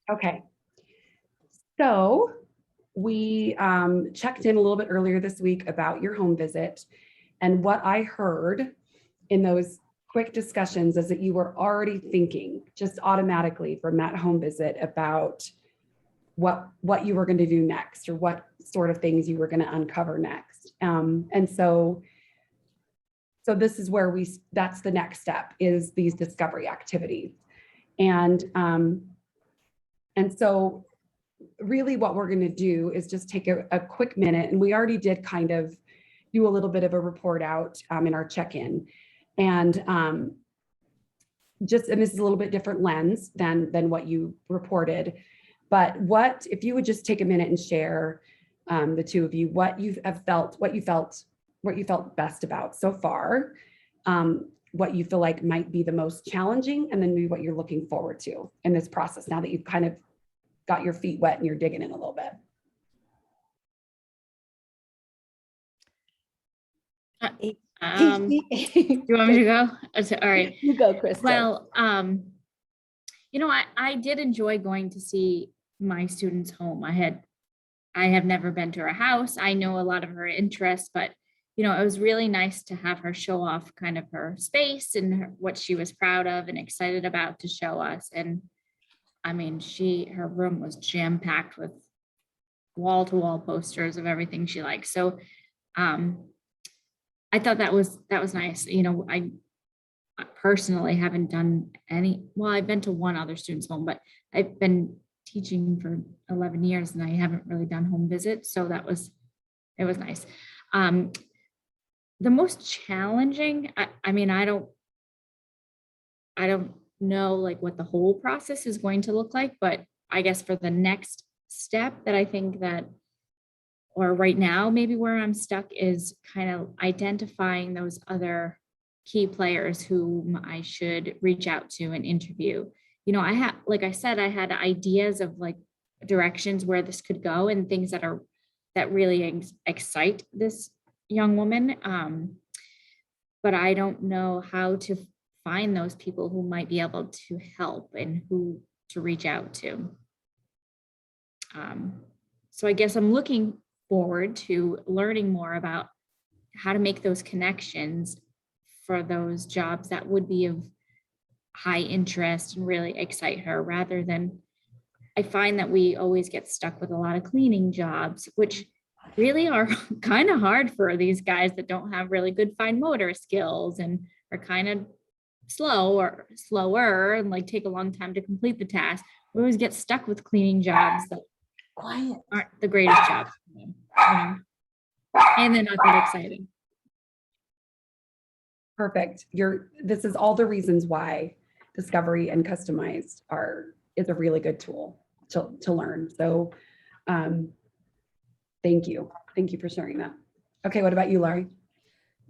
Okay. So we checked in a little bit earlier this week about your home visit. And what I heard in those quick discussions is that you were already thinking just automatically from that home visit about what you were going to do next, or what sort of things you were going to uncover next. And so this is where that's the next step, is these discovery activities. And so really what we're going to do is just take a quick minute, and we already did kind of do a little bit of a report out in our check-in. And and this is a little bit different lens than what you reported. But if you would just take a minute and share, the two of you, what you felt best about so far, what you feel like might be the most challenging, and then maybe what you're looking forward to in this process now that you've kind of got your feet wet and you're digging in a little bit. Do you want me to go? All right. You go, Krista. Well, I did enjoy going to see my students' home. I have never been to her house. I know a lot of her interests, but it was really nice to have her show off kind of her space and what she was proud of and excited about to show us. And I mean, her room was jam-packed with wall-to-wall posters of everything she likes. So I thought that was nice. I personally haven't done I've been to one other student's home, but I've been teaching for 11 years and I haven't really done home visits. So it was nice. The most challenging, I mean, I don't know like what the whole process is going to look like, but I guess for the next step that I think or right now, maybe where I'm stuck is kind of identifying those other key players whom I should reach out to and interview. Like I said, I had ideas of like directions where this could go and things that really excite this young woman. But I don't know how to find those people who might be able to help and who to reach out to. So I guess I'm looking forward to learning more about how to make those connections for those jobs that would be of high interest and really excite her, rather than, I find that we always get stuck with a lot of cleaning jobs, which really are kind of hard for these guys that don't have really good fine motor skills and are kind of slower and like take a long time to complete the task. We always get stuck with cleaning jobs that aren't the greatest jobs, and they're not that exciting. Perfect. This is all the reasons why Discovery and Customized is a really good tool to learn. So thank you. Thank you for sharing that. Okay, what about you, Laurie?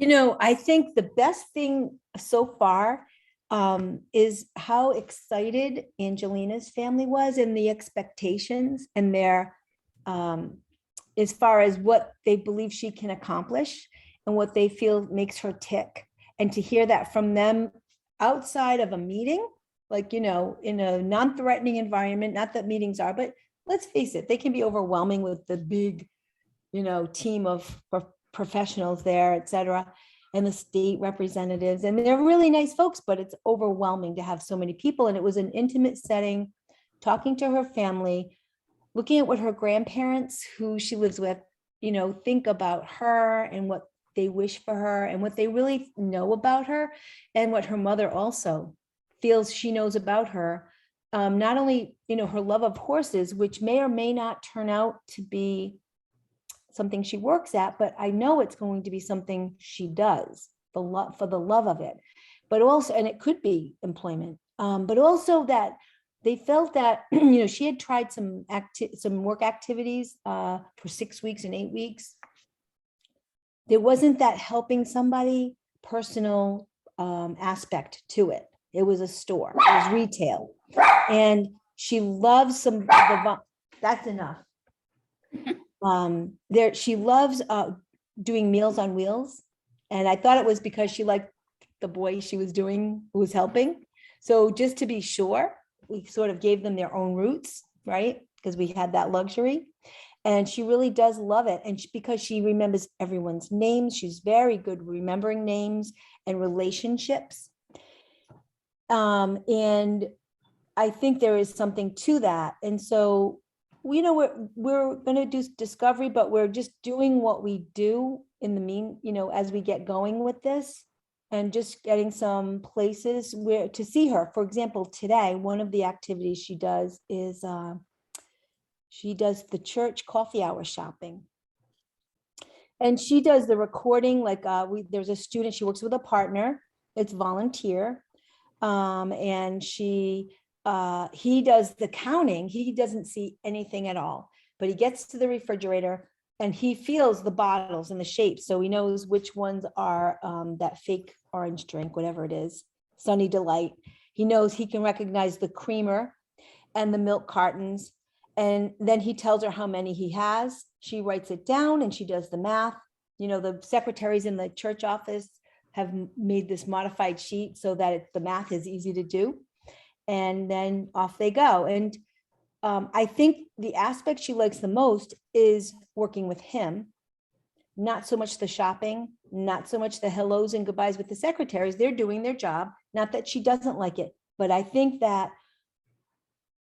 I think the best thing so far is how excited Angelina's family was, and the expectations and their as far as what they believe she can accomplish and what they feel makes her tick. And to hear that from them outside of a meeting, like, in a non-threatening environment, not that meetings are, but let's face it, they can be overwhelming with the big, team of professionals there, et cetera, and the state representatives. And they're really nice folks, but it's overwhelming to have so many people. And it was an intimate setting, talking to her family, looking at what her grandparents, who she lives with, think about her and what they wish for her and what they really know about her, and what her mother also feels she knows about her. Not only, her love of horses, which may or may not turn out to be something she works at, but I know it's going to be something she does for the love of it. But also, and it could be employment, but also that they felt that, she had tried some work activities for 6 weeks and 8 weeks. There wasn't that helping somebody personal aspect to it. It was a store, it was retail. And she loves that's enough. She loves doing Meals on Wheels. And I thought it was because she liked the boy she was helping. So just to be sure, we sort of gave them their own routes right? Because we had that luxury. And she really does love it. And because she remembers everyone's names, she's very good remembering names and relationships. And I think there is something to that. And so, we're going to do discovery, but we're just doing what we do in the as we get going with this, and just getting some places where to see her. For example, today, one of the activities she does is she does the church coffee hour shopping. And she does the recording, like there's a student, she works with a partner, it's volunteer. And he does the counting. He doesn't see anything at all, but he gets to the refrigerator and he feels the bottles and the shapes. So he knows which ones are that fake orange drink, whatever it is, Sunny Delight. He knows he can recognize the creamer and the milk cartons. And then he tells her how many he has. She writes it down and she does the math. The secretaries in the church office have made this modified sheet so that the math is easy to do. And then off they go. And I think the aspect she likes the most is working with him, not so much the shopping, not so much the hellos and goodbyes with the secretaries. They're doing their job. Not that she doesn't like it, but I think that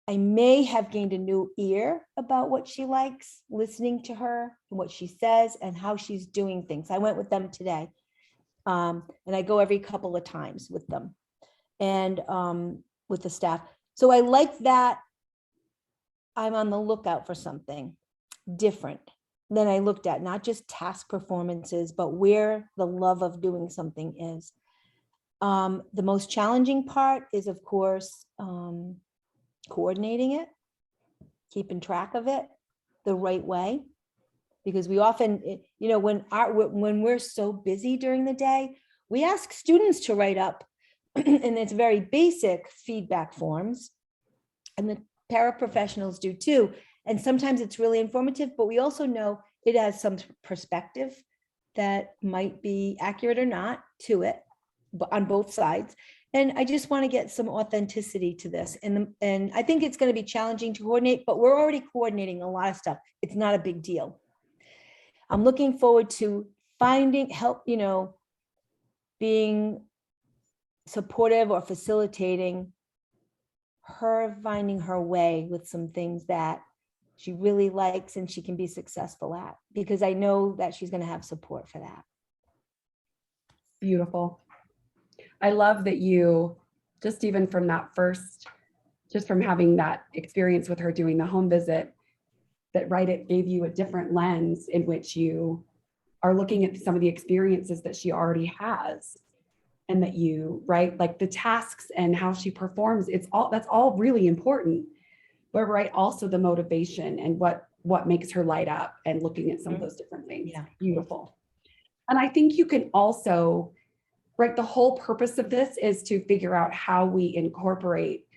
I may have gained a new ear about what she likes, listening to her and what she says and how she's doing things. I went with them today. And I go every couple of times with them and with the staff. So I like that I'm on the lookout for something different than I looked at, not just task performances, but where the love of doing something is. The most challenging part is, of course, coordinating it, keeping track of it the right way. Because we often, when we're so busy during the day, we ask students to write up, and it's very basic feedback forms, and the paraprofessionals do too. And sometimes it's really informative, but we also know it has some perspective that might be accurate or not to it, but on both sides. And I just want to get some authenticity to this. And I think it's going to be challenging to coordinate, but we're already coordinating a lot of stuff. It's not a big deal. I'm looking forward to finding help, being supportive or facilitating her finding her way with some things that she really likes and she can be successful at, because I know that she's going to have support for that. Beautiful. I love that you, just even from that first, just from having that experience with her doing the home visit, that it gave you a different lens in which you are looking at some of the experiences that she already has, and that like the tasks and how she performs, that's all really important, but also the motivation and what makes her light up, and looking at some of those different things. Yeah. Beautiful. And I think you can also, the whole purpose of this is to figure out how we incorporate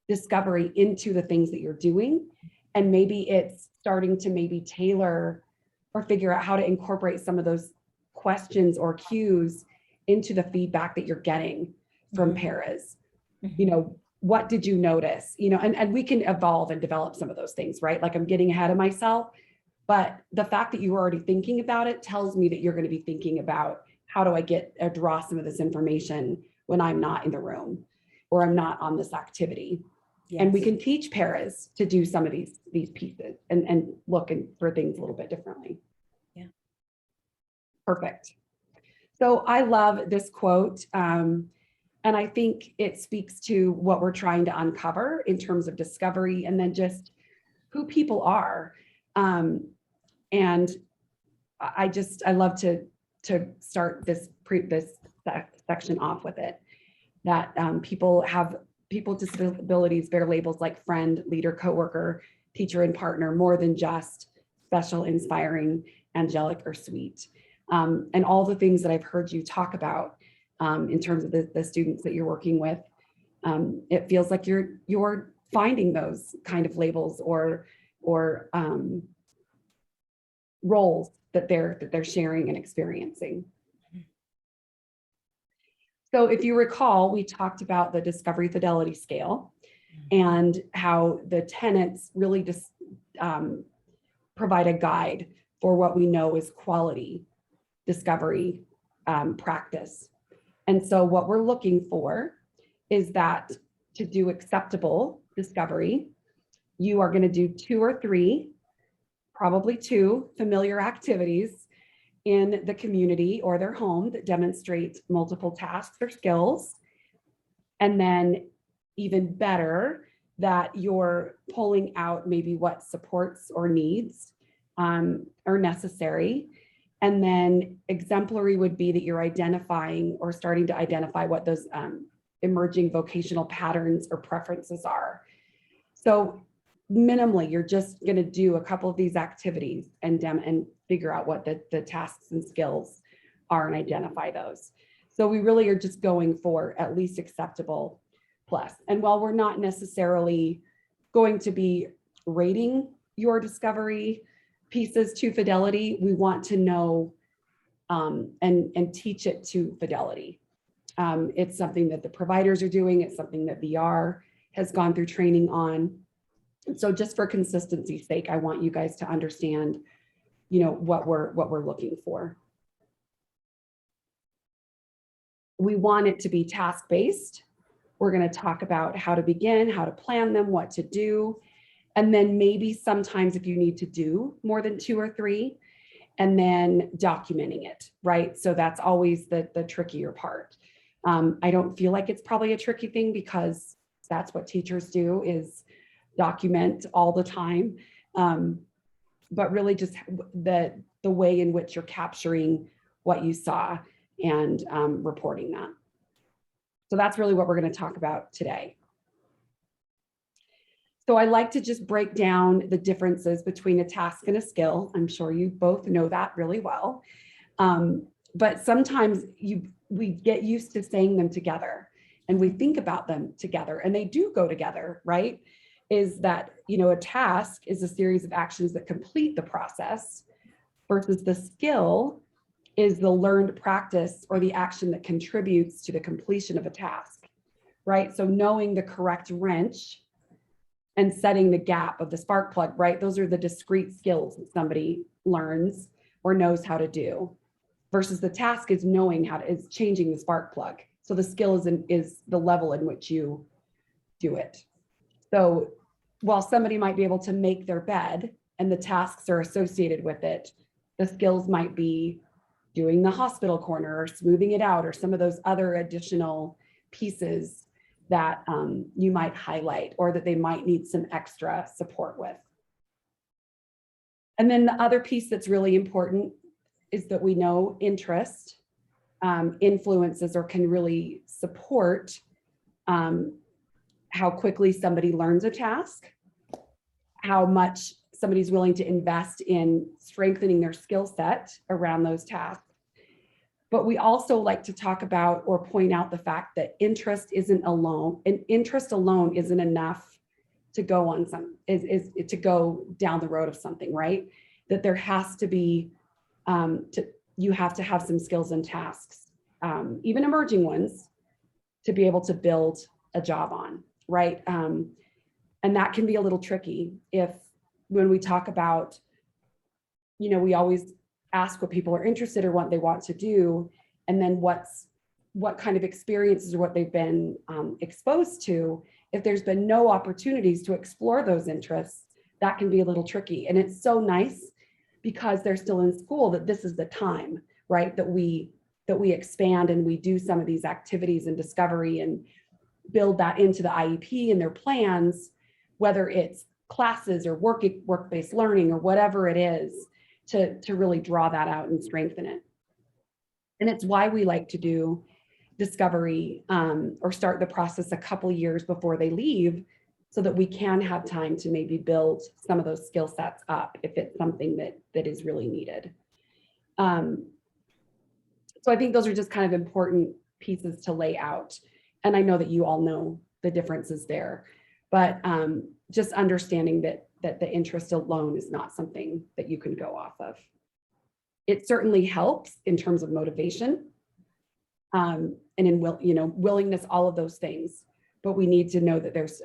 discovery into the things that you're doing. And maybe it's starting to tailor or figure out how to incorporate some of those questions or cues into the feedback that you're getting from paras. What did you notice? And we can evolve and develop some of those things, right? Like, I'm getting ahead of myself, but the fact that you were already thinking about it tells me that you're going to be thinking about, how do I draw some of this information when I'm not in the room or I'm not on this activity? Yes. And we can teach paras to do some of these pieces and look for things a little bit differently. Yeah. Perfect. So I love this quote. And I think it speaks to what we're trying to uncover in terms of discovery, and then just who people are. And I love to start this section off with it, that people with disabilities bear labels like friend, leader, coworker, teacher, and partner, more than just special, inspiring, angelic, or sweet. And all the things that I've heard you talk about in terms of the students that you're working with, it feels like you're finding those kind of labels or roles that they're sharing and experiencing. So if you recall, we talked about the Discovery Fidelity Scale, and how the tenets really just provide a guide for what we know is quality discovery practice. And so what we're looking for is that to do acceptable discovery, you are going to do 2 or 3, probably 2 familiar activities in the community or their home that demonstrate multiple tasks or skills. And then even better, that you're pulling out maybe what supports or needs are necessary. And then exemplary would be that you're identifying or starting to identify what those emerging vocational patterns or preferences are. So minimally, you're just going to do a couple of these activities and figure out what the tasks and skills are and identify those. So we really are just going for at least acceptable plus. And while we're not necessarily going to be rating your discovery pieces to fidelity, we want to know and teach it to fidelity. It's something that the providers are doing. It's something that VR has gone through training on. And so just for consistency's sake, I want you guys to understand, what we're looking for. We want it to be task-based. We're going to talk about how to begin, how to plan them, what to do. And then maybe sometimes if you need to do more than 2 or 3, and then documenting it, right? So that's always the trickier part. I don't feel like it's probably a tricky thing because that's what teachers do, is document all the time. But really just the way in which you're capturing what you saw and reporting that. So that's really what we're going to talk about today. So I like to just break down the differences between a task and a skill. I'm sure you both know that really well. But sometimes we get used to saying them together and we think about them together, and they do go together, right? Is that, a task is a series of actions that complete the process, versus the skill is the learned practice or the action that contributes to the completion of a task, right? So knowing the correct wrench and setting the gap of the spark plug, right? Those are the discrete skills that somebody learns or knows how to do, versus the task is is changing the spark plug. So the skill is the level in which you do it. So while somebody might be able to make their bed and the tasks are associated with it, the skills might be doing the hospital corner or smoothing it out or some of those other additional pieces that you might highlight or that they might need some extra support with. And then the other piece that's really important is that we know interest influences or can really support how quickly somebody learns a task, how much somebody's willing to invest in strengthening their skill set around those tasks. But we also like to talk about or point out the fact that interest alone isn't enough to go on to go down the road of something, right? That there has to be, you have to have some skills and tasks, even emerging ones, to be able to build a job on, right? And that can be a little tricky when we talk about, we always ask what people are interested or what they want to do, and then what kind of experiences or what they've been exposed to. If there's been no opportunities to explore those interests, that can be a little tricky. And it's so nice because they're still in school that this is the time, right, that we expand and we do some of these activities and discovery and build that into the IEP and their plans, whether it's classes or work-based learning or whatever it is, to really draw that out and strengthen it. And it's why we like to do discovery or start the process a couple years before they leave, so that we can have time to maybe build some of those skill sets up if it's something that is really needed. So I think those are just kind of important pieces to lay out. And I know that you all know the differences there, but just understanding that the interest alone is not something that you can go off of. It certainly helps in terms of motivation and in willingness, all of those things. but we need to know that there's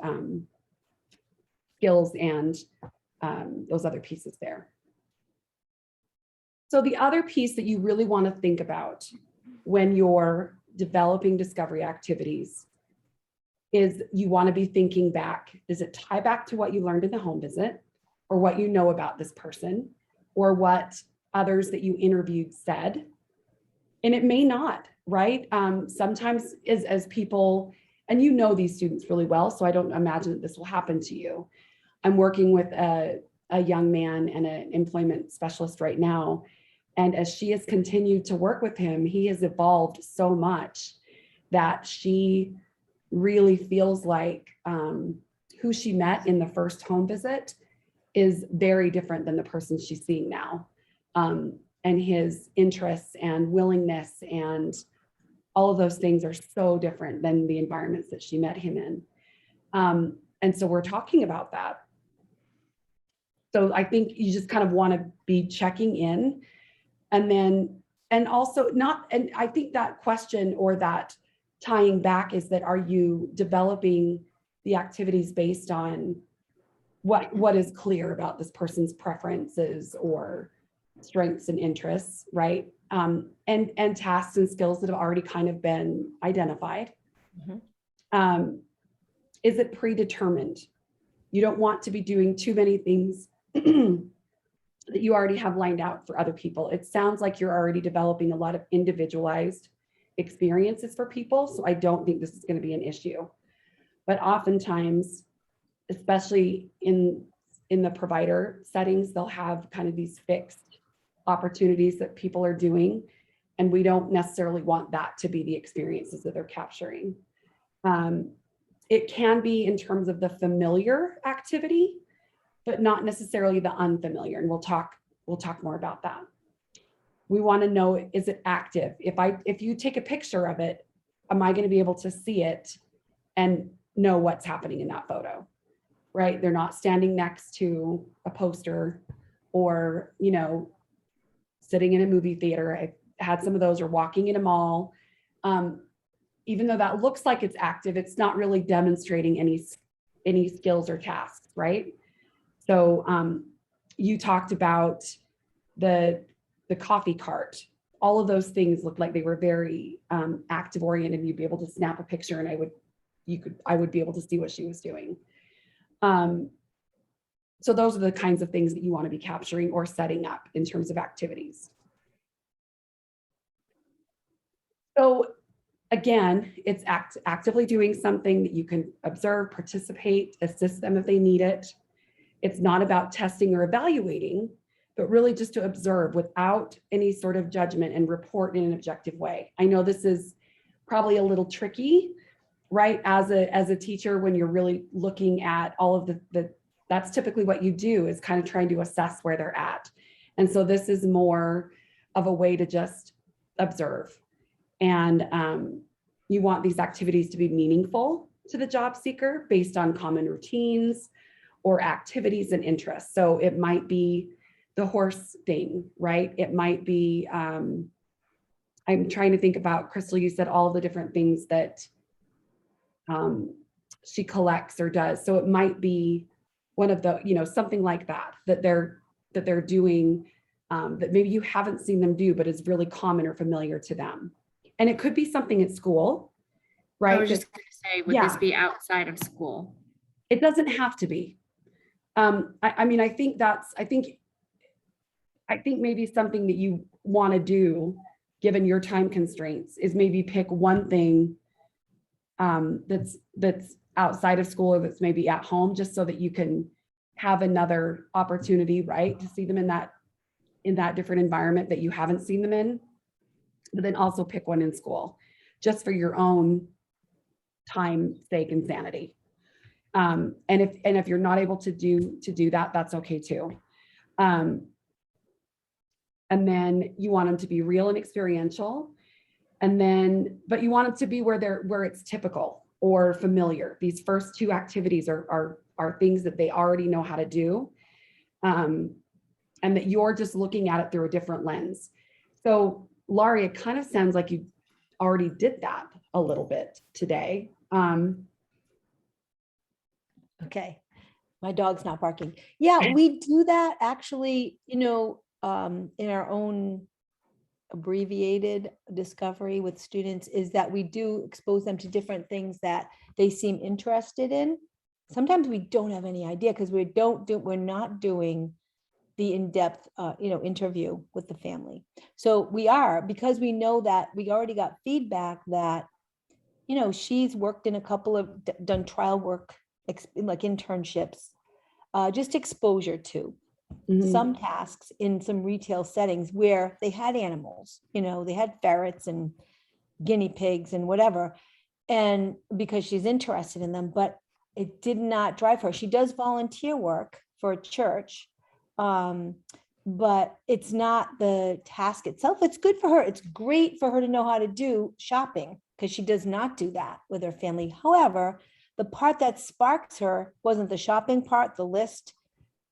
skills and those other pieces there. So the other piece that you really want to think about when you're developing discovery activities is you want to be thinking back. Does it tie back to what you learned in the home visit, or what you know about this person, or what others that you interviewed said? And it may not, right? Sometimes as people, and you know these students really well, so I don't imagine that this will happen to you. I'm working with a young man and an employment specialist right now. And as she has continued to work with him, he has evolved so much that she really feels like who she met in the first home visit is very different than the person she's seeing now. And his interests and willingness and all of those things are so different than the environments that she met him in. And so we're talking about that. So I think you just kind of want to be checking in, and also not, and I think that question or that tying back is that, are you developing the activities based on what is clear about this person's preferences or strengths and interests, right? And tasks and skills that have already kind of been identified. Mm-hmm. Is it predetermined? You don't want to be doing too many things that you already have lined out for other people. It sounds like you're already developing a lot of individualized experiences for people, so I don't think this is going to be an issue. But oftentimes, especially in the provider settings, they'll have kind of these fixed opportunities that people are doing, and we don't necessarily want that to be the experiences that they're capturing. It can be in terms of the familiar activity, but not necessarily the unfamiliar, and we'll talk more about that. We want to know, is it active? If you take a picture of it, am I going to be able to see it and know what's happening in that photo? Right? They're not standing next to a poster or, sitting in a movie theater. I've had some of those, or walking in a mall. Even though that looks like it's active, it's not really demonstrating any skills or tasks, right? So you talked about the coffee cart. All of those things looked like they were very active oriented. You'd be able to snap a picture, and I would be able to see what she was doing. So those are the kinds of things that you want to be capturing or setting up in terms of activities. So again, it's actively doing something that you can observe, participate, assist them if they need it. It's not about testing or evaluating, but really just to observe without any sort of judgment and report in an objective way. I know this is probably a little tricky, right? As a teacher, when you're really looking at all of that's typically what you do, is kind of trying to assess where they're at. And so this is more of a way to just observe. And you want these activities to be meaningful to the job seeker based on common routines or activities and interests. So it might be the horse thing, right? It might be, I'm trying to think about, Crystal, you said all of the different things that she collects or does. So it might be one of the, something like that they're doing that maybe you haven't seen them do, but is really common or familiar to them. And it could be something at school, right? I was just going to say, would this be outside of school? It doesn't have to be. I think maybe something that you want to do, given your time constraints, is maybe pick one thing that's outside of school, or that's maybe at home, just so that you can have another opportunity, right, to see them in that different environment that you haven't seen them in. But then also pick one in school, just for your own time sake and sanity. And if you're not able to do that, that's okay too. And then you want them to be real and experiential. But you want them to be where it's typical or familiar. These first two activities are things that they already know how to do. And that you're just looking at it through a different lens. So Laurie, it kind of sounds like you already did that a little bit today. Okay, my dog's not barking. Yeah, we do that actually, in our own abbreviated discovery with students, is that we do expose them to different things that they seem interested in. Sometimes we don't have any idea because we're not doing the in-depth, interview with the family. So because we know that we already got feedback that, she's worked in a couple of, done trial work, like internships, just exposure to some tasks in some retail settings where they had animals, they had ferrets and guinea pigs and whatever. And because she's interested in them, but it did not drive her. She does volunteer work for a church, but it's not the task itself. It's good for her. It's great for her to know how to do shopping because she does not do that with her family. However, the part that sparks her wasn't the shopping part, the list.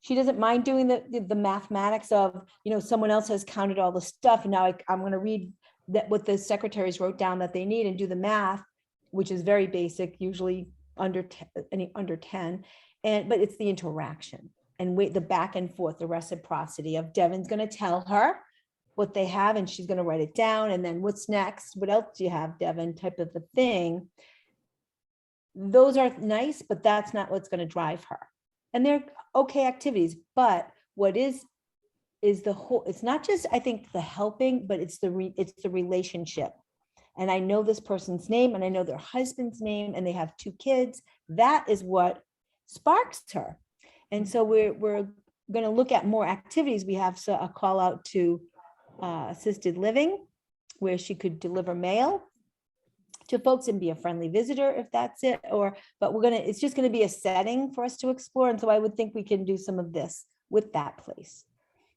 She doesn't mind doing the mathematics of, someone else has counted all the stuff. And now I'm going to read that what the secretaries wrote down that they need and do the math, which is very basic, usually under 10. But it's the interaction and the back and forth, the reciprocity of Devon's going to tell her what they have and she's going to write it down. And then what's next? What else do you have, Devon? Type of the thing. Those are nice, but that's not what's going to drive her. And they're okay activities, but what is the whole, it's not just, I think, the helping, but it's the relationship. And I know this person's name and I know their husband's name and they have 2 kids. That is what sparks her. And so we're going to look at more activities. We have a call out to assisted living where she could deliver mail to folks and be a friendly visitor if that's it, but it's just going to be a setting for us to explore. And so I would think we can do some of this with that place.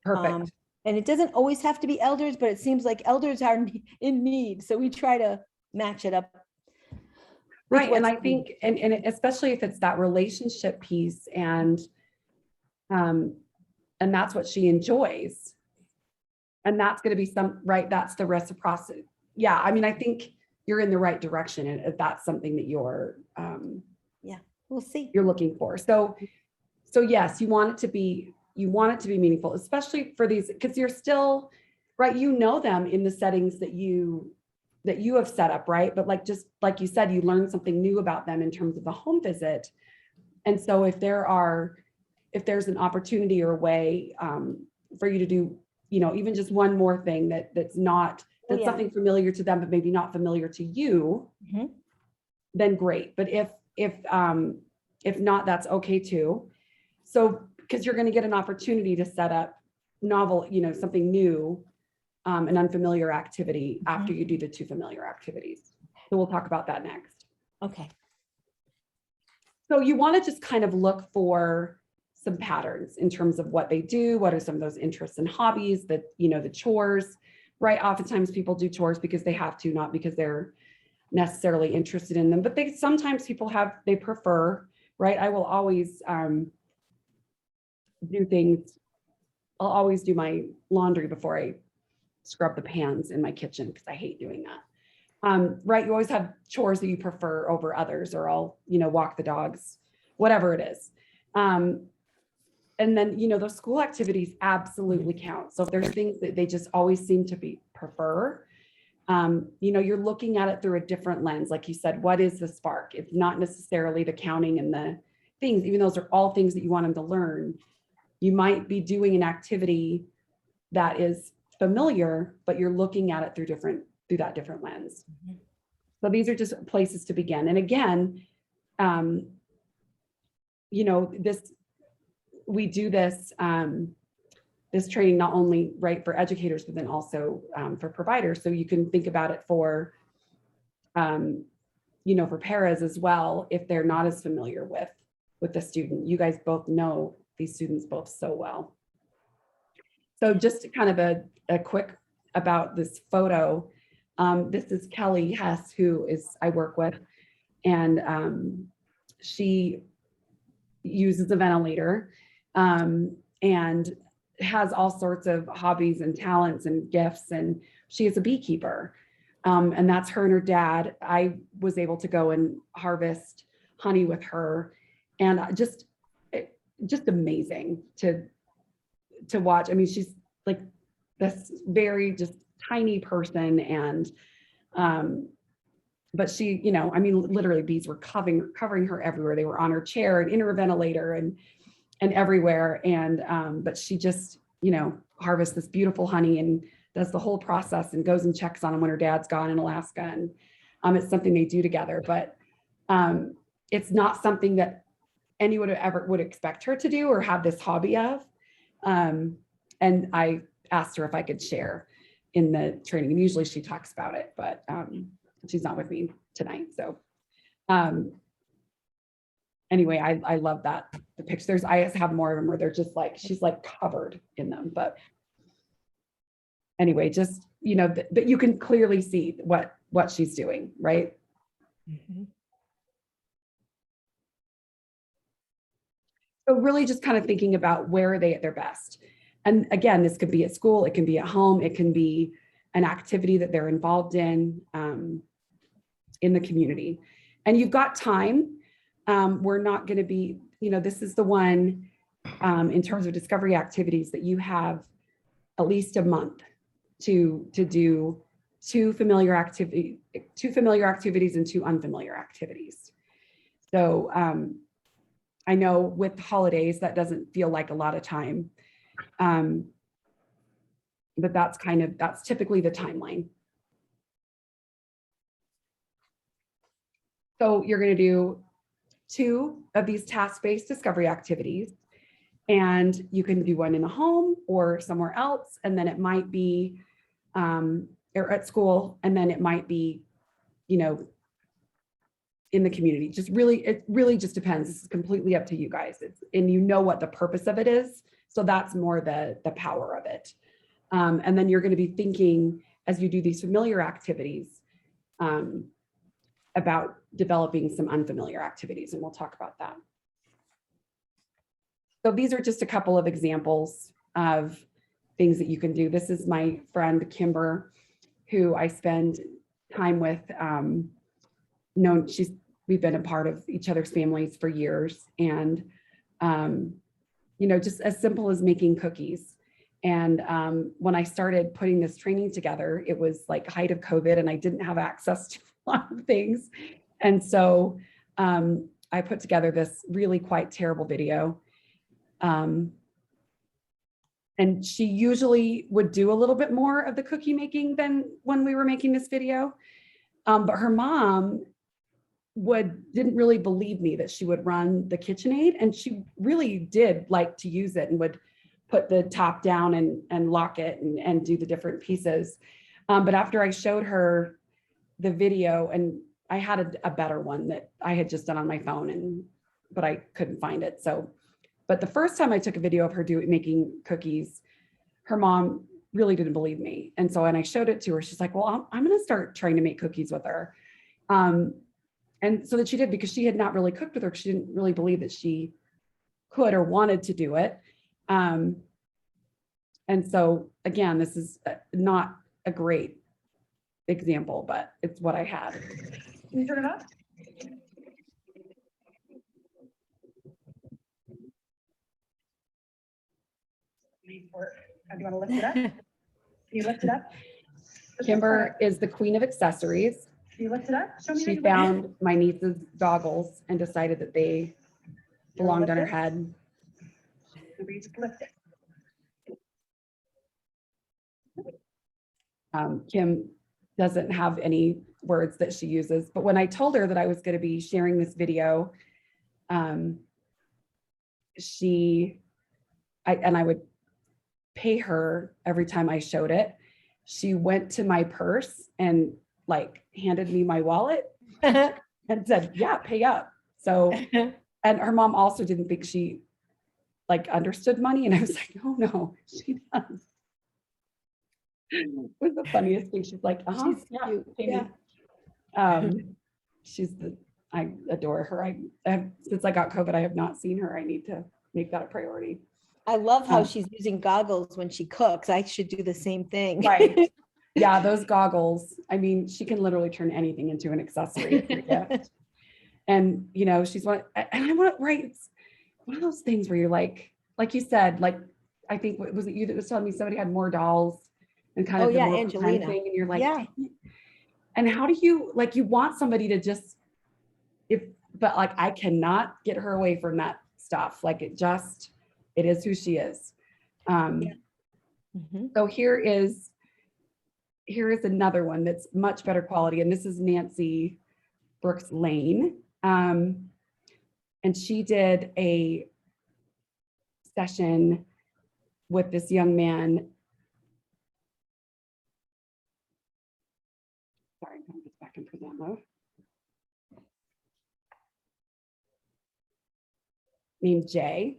Perfect. And it doesn't always have to be elders, but it seems like elders are in need. So we try to match it up. Right. And I think, and especially if it's that relationship piece and that's what she enjoys. And that's going to be that's the reciprocity. Yeah. I mean, I think you're in the right direction. And if that's something that you're, we'll see. You're looking for. So yes, you want it to be meaningful, especially for these, because you're still, right. Them in the settings that you have set up, right? But just like you said, you learn something new about them in terms of the home visit. And so if there's an opportunity or a way for you to do, even just one more thing that's something familiar to them, but maybe not familiar to you, then great. But if not, that's okay too. So, because you're going to get an opportunity to set up novel, something new, an unfamiliar activity after you do the 2 familiar activities. So we'll talk about that next. Okay. So you want to just kind of look for some patterns in terms of what they do. What are some of those interests and hobbies that, the chores, right? Oftentimes people do chores because they have to, not because they're necessarily interested in them, but sometimes people they prefer, right? I will always do things. I'll always do my laundry before I scrub the pans in my kitchen because I hate doing that. Right. You always have chores that you prefer over others, or I'll, walk the dogs, whatever it is. And then, those school activities absolutely count. So if there's things that they just always seem to prefer, you're looking at it through a different lens. Like you said, what is the spark? It's not necessarily the counting and the things, even those are all things that you want them to learn. You might be doing an activity that is familiar, but you're looking at it through that different lens. So these are just places to begin. And again, we do this training not only right for educators, but then also for providers. So you can think about it for paras as well, if they're not as familiar with the student. You guys both know these students both so well. So just kind of a quick about this photo. This is Kelly Hess, who I work with, and she uses a ventilator and has all sorts of hobbies and talents and gifts, and she is a beekeeper. And that's her and her dad. I was able to go and harvest honey with her, and just amazing to watch. I mean, she's like this very just tiny person, and but she, you know, I mean, literally bees were covering her everywhere. They were on her chair and in her ventilator and everywhere. And but she just, you know, harvests this beautiful honey and does the whole process and goes and checks on him when her dad's gone in Alaska. And it's something they do together, but it's not something that anyone ever would expect her to do or have this hobby of. And I asked her if I could share in the training, and usually she talks about it, but she's not with me tonight. So anyway, I love that. The pictures, I have more of them where they're just like, she's like covered in them. But anyway, just, you know, but you can clearly see what she's doing, right? Mhm. So really just kind of thinking about where are they at their best. And again, this could be at school, it can be at home, it can be an activity that they're involved in the community. And you've got time. We're not going to be, you know, this is the one in terms of discovery activities that you have at least a month to do two familiar activities and two unfamiliar activities. So I know with holidays, that doesn't feel like a lot of time. But that's typically the timeline. So you're going to do two of these task-based discovery activities, and you can do one in a home or somewhere else, and then it might be or at school, and then it might be, you know, in the community. It really just depends. This is completely up to you guys. And you know what the purpose of it is. So that's more the power of it. And then you're going to be thinking as you do these familiar activities about developing some unfamiliar activities, and we'll talk about that. So these are just a couple of examples of things that you can do. This is my friend Kimber, who I spend time with. We've been a part of each other's families for years, and you know, just as simple as making cookies. And when I started putting this training together, it was like height of COVID, and I didn't have access to a lot of things. And so I put together this really quite terrible video. And she usually would do a little bit more of the cookie making than when we were making this video. But her mom didn't really believe me that she would run the KitchenAid, and she really did like to use it and would put the top down and lock it and do the different pieces. But after I showed her the video, and I had a better one that I had just done on my phone, but I couldn't find it. So, but the first time I took a video of her making cookies, her mom really didn't believe me. And so when I showed it to her, she's like, well, I'm going to start trying to make cookies with her. And so that she did, because she had not really cooked with her. She didn't really believe that she could or wanted to do it. And so again, this is not a great example, but it's what I had. Can you turn it off? Do you want to lift it up? Can you lift it up? Kimber is the queen of accessories. Can you lift it up? Show me. She found my niece's goggles and decided that they belonged on her head. Maybe just lift it. Kim doesn't have any words that she uses, but when I told her that I was going to be sharing this video, I would pay her every time I showed it. She went to my purse and like handed me my wallet and said, yeah, pay up. So, and her mom also didn't think she like understood money. And I was like, oh no, she does. It was the funniest thing. She's like, She's yeah, cute. yeah. I adore her. Since I got COVID, I have not seen her. I need to make that a priority. I love how she's using goggles when she cooks. I should do the same thing. Right. Yeah, those goggles. I mean, she can literally turn anything into an accessory. And, you know, she's one, and I want, right. It's one of those things where you're like you said, like, I think, was it you that was telling me somebody had more dolls and kind Oh, of the yeah, more pretend Angelina. thing. And you're like, Yeah. "Dang it." And how do you, like, you want somebody to just, if, but like, I cannot get her away from that stuff. Like, it is who she is. Yeah. Mhm. So here is another one that's much better quality. And this is Nancy Brooks Lane. And she did a session with this young man. Sorry, I'm going back and present mode. Named Jay.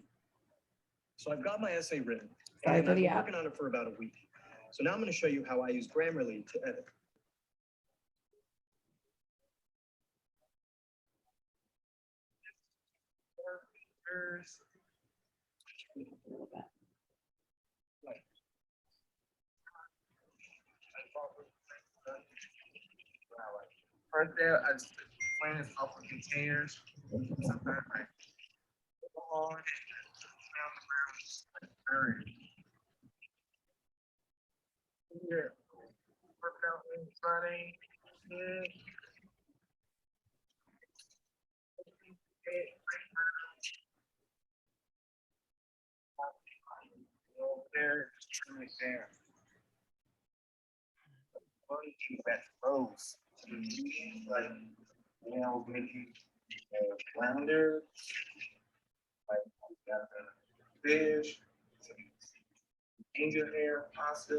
So I've got my essay written, Sorry and for I've the been app. working on it for about a week. So now I'm going to show you how I use Grammarly to edit. Right there, I just plan this off of containers. Sometimes I go on around the ground, just like burn. Here, working out on Friday. Yeah. Over there, just trim it down. One thing that rose to me, like, you know, maybe flounder, like got the fish, some ginger hair pasta,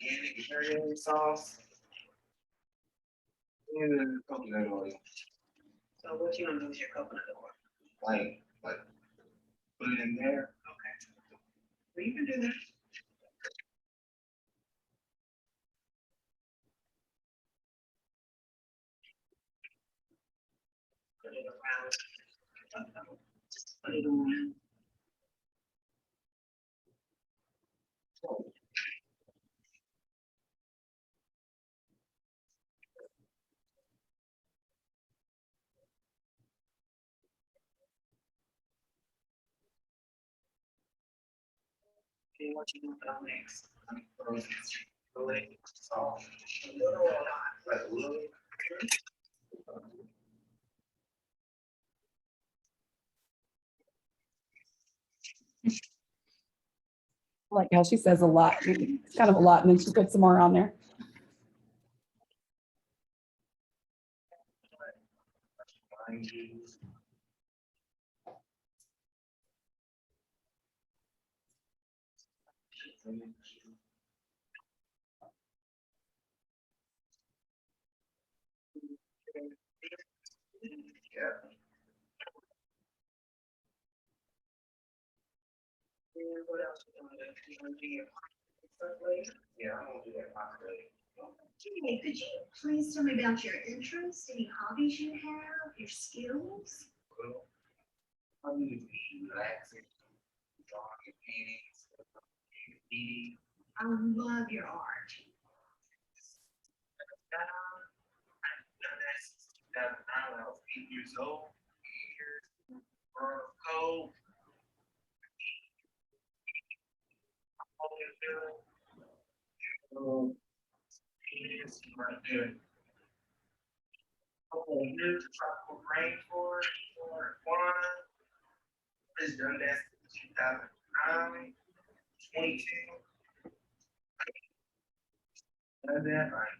organic curry sauce, and coconut oil. So what you gonna do with your coconut oil? Like, put it in there. Okay. Well, you can do that. Put it around. Just put it around. Okay, what you gonna put on next? Really soft. A little or not? Like a little. I like how she says a lot. It's kind of a lot, and then she puts some more on there. Yeah. And what else you gonna do? You gonna do your stuff later? Yeah, I'm gonna do that later. Jimmy, could you please tell me about your interests, any hobbies you have, your skills? Well, I'm gonna be relaxing, drawing paintings, eating. I love your art. Done that since 2009 when I was 8 years old. 8 years, cold. Yes, right there. Oh, here's the tropical rainforest for one. It's done that since 2009, 22. Done that, like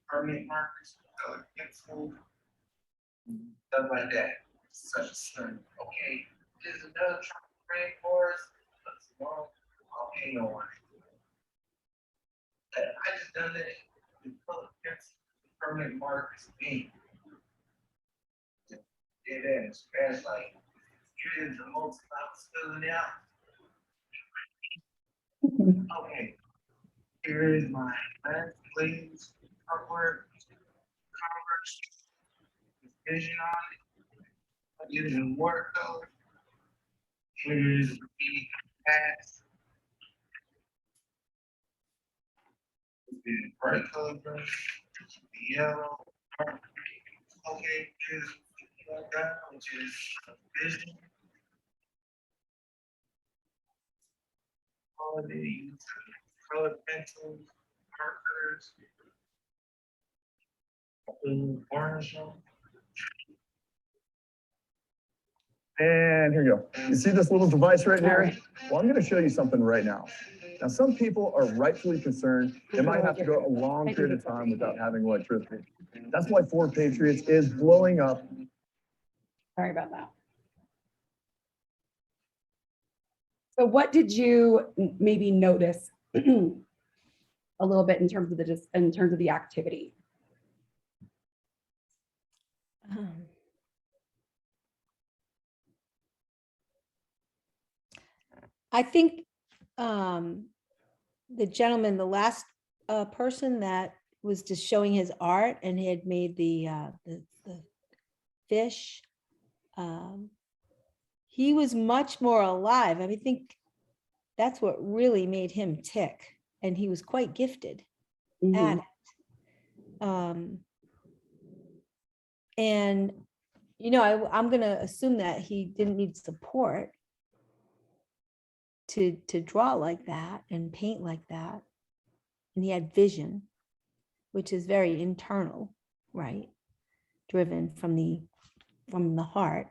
permanent markers, pencil, stuff like that. Such a sun. Okay, there's another tropical rainforest. Let's go. Okay, no one. I just done that. The color pencil, permanent markers, ink. It is. It's like here's the most I was filling out. Okay. Here is my last please artwork, Converse, vision on it. I did it in watercolor. Here is the graffiti pass. The bright color brush, the yellow. Okay, here's gun, which is vision. Quality, color pencils, markers, orange. And here you go. You see this little device right All here? right. Well, I'm going to show you something right now. Now, some people are rightfully concerned they might have to go a long period of time without having electricity. That's why Fort Patriots is blowing up. Sorry about that. So what did you maybe notice a little bit in terms of the activity? I think the gentleman, the last person that was just showing his art and he had made the fish, he was much more alive. I think that's what really made him tick, and he was quite gifted at Mhm. it. And I'm gonna assume that he didn't need support to draw like that and paint like that. And he had vision, which is very internal, right? Driven from the heart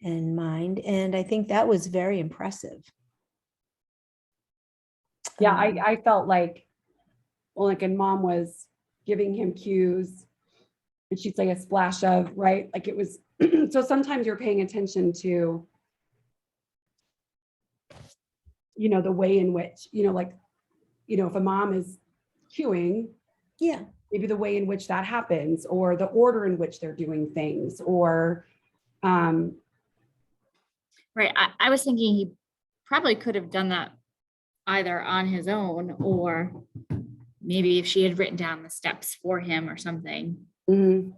and mind. And I think that was very impressive. Yeah, Um, I felt like, well, like, and mom was giving him cues and she'd say a splash of, right? Like it was, so sometimes you're paying attention to, the way in which, like, if a mom is cueing, yeah. maybe the way in which that happens or the order in which they're doing things or, Right. I was thinking he probably could have done that either on his own or maybe if she had written down the steps for him or something. mhm.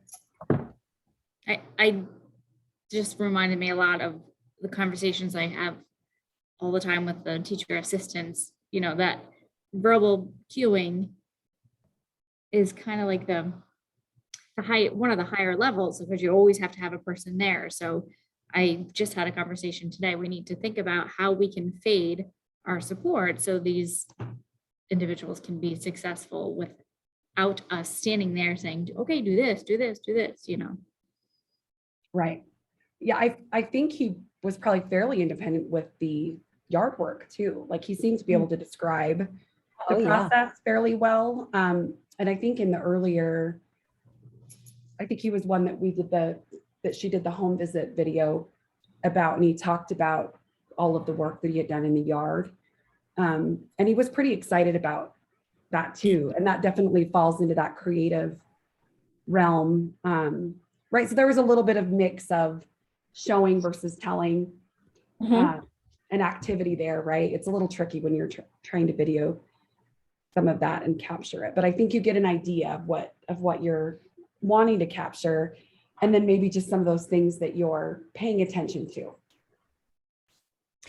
I just reminded me a lot of the conversations I have all the time with the teacher assistants, that verbal cueing is kind of like one of the higher levels because you always have to have a person there. So I just had a conversation today. We need to think about how we can fade our support so these individuals can be successful without us standing there saying, okay, do this, do this, do this, Right. Yeah, I think he was probably fairly independent with the yard work too. Like he seems to be able to describe the Oh, yeah. process fairly well. And I think I think he was one that that she did the home visit video about, and he talked about all of the work that he had done in the yard. And he was pretty excited about that too. And that definitely falls into that creative realm. Right. So there was a little bit of mix of showing versus telling an activity there, right? It's a little tricky when you're trying to video some of that and capture it. But I think you get an idea of what you're wanting to capture, and then maybe just some of those things that you're paying attention to.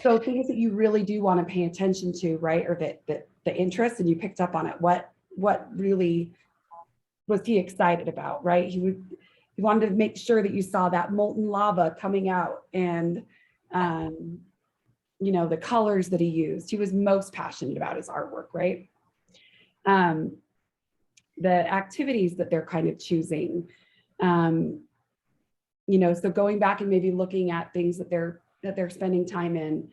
So things that you really do want to pay attention to, right? Or that the interest, and you picked up on it. What really was he excited about, right? He wanted to make sure that you saw that molten lava coming out and the colors that he used. He was most passionate about his artwork, right? The activities that they're kind of choosing, so going back and maybe looking at things that they're spending time in.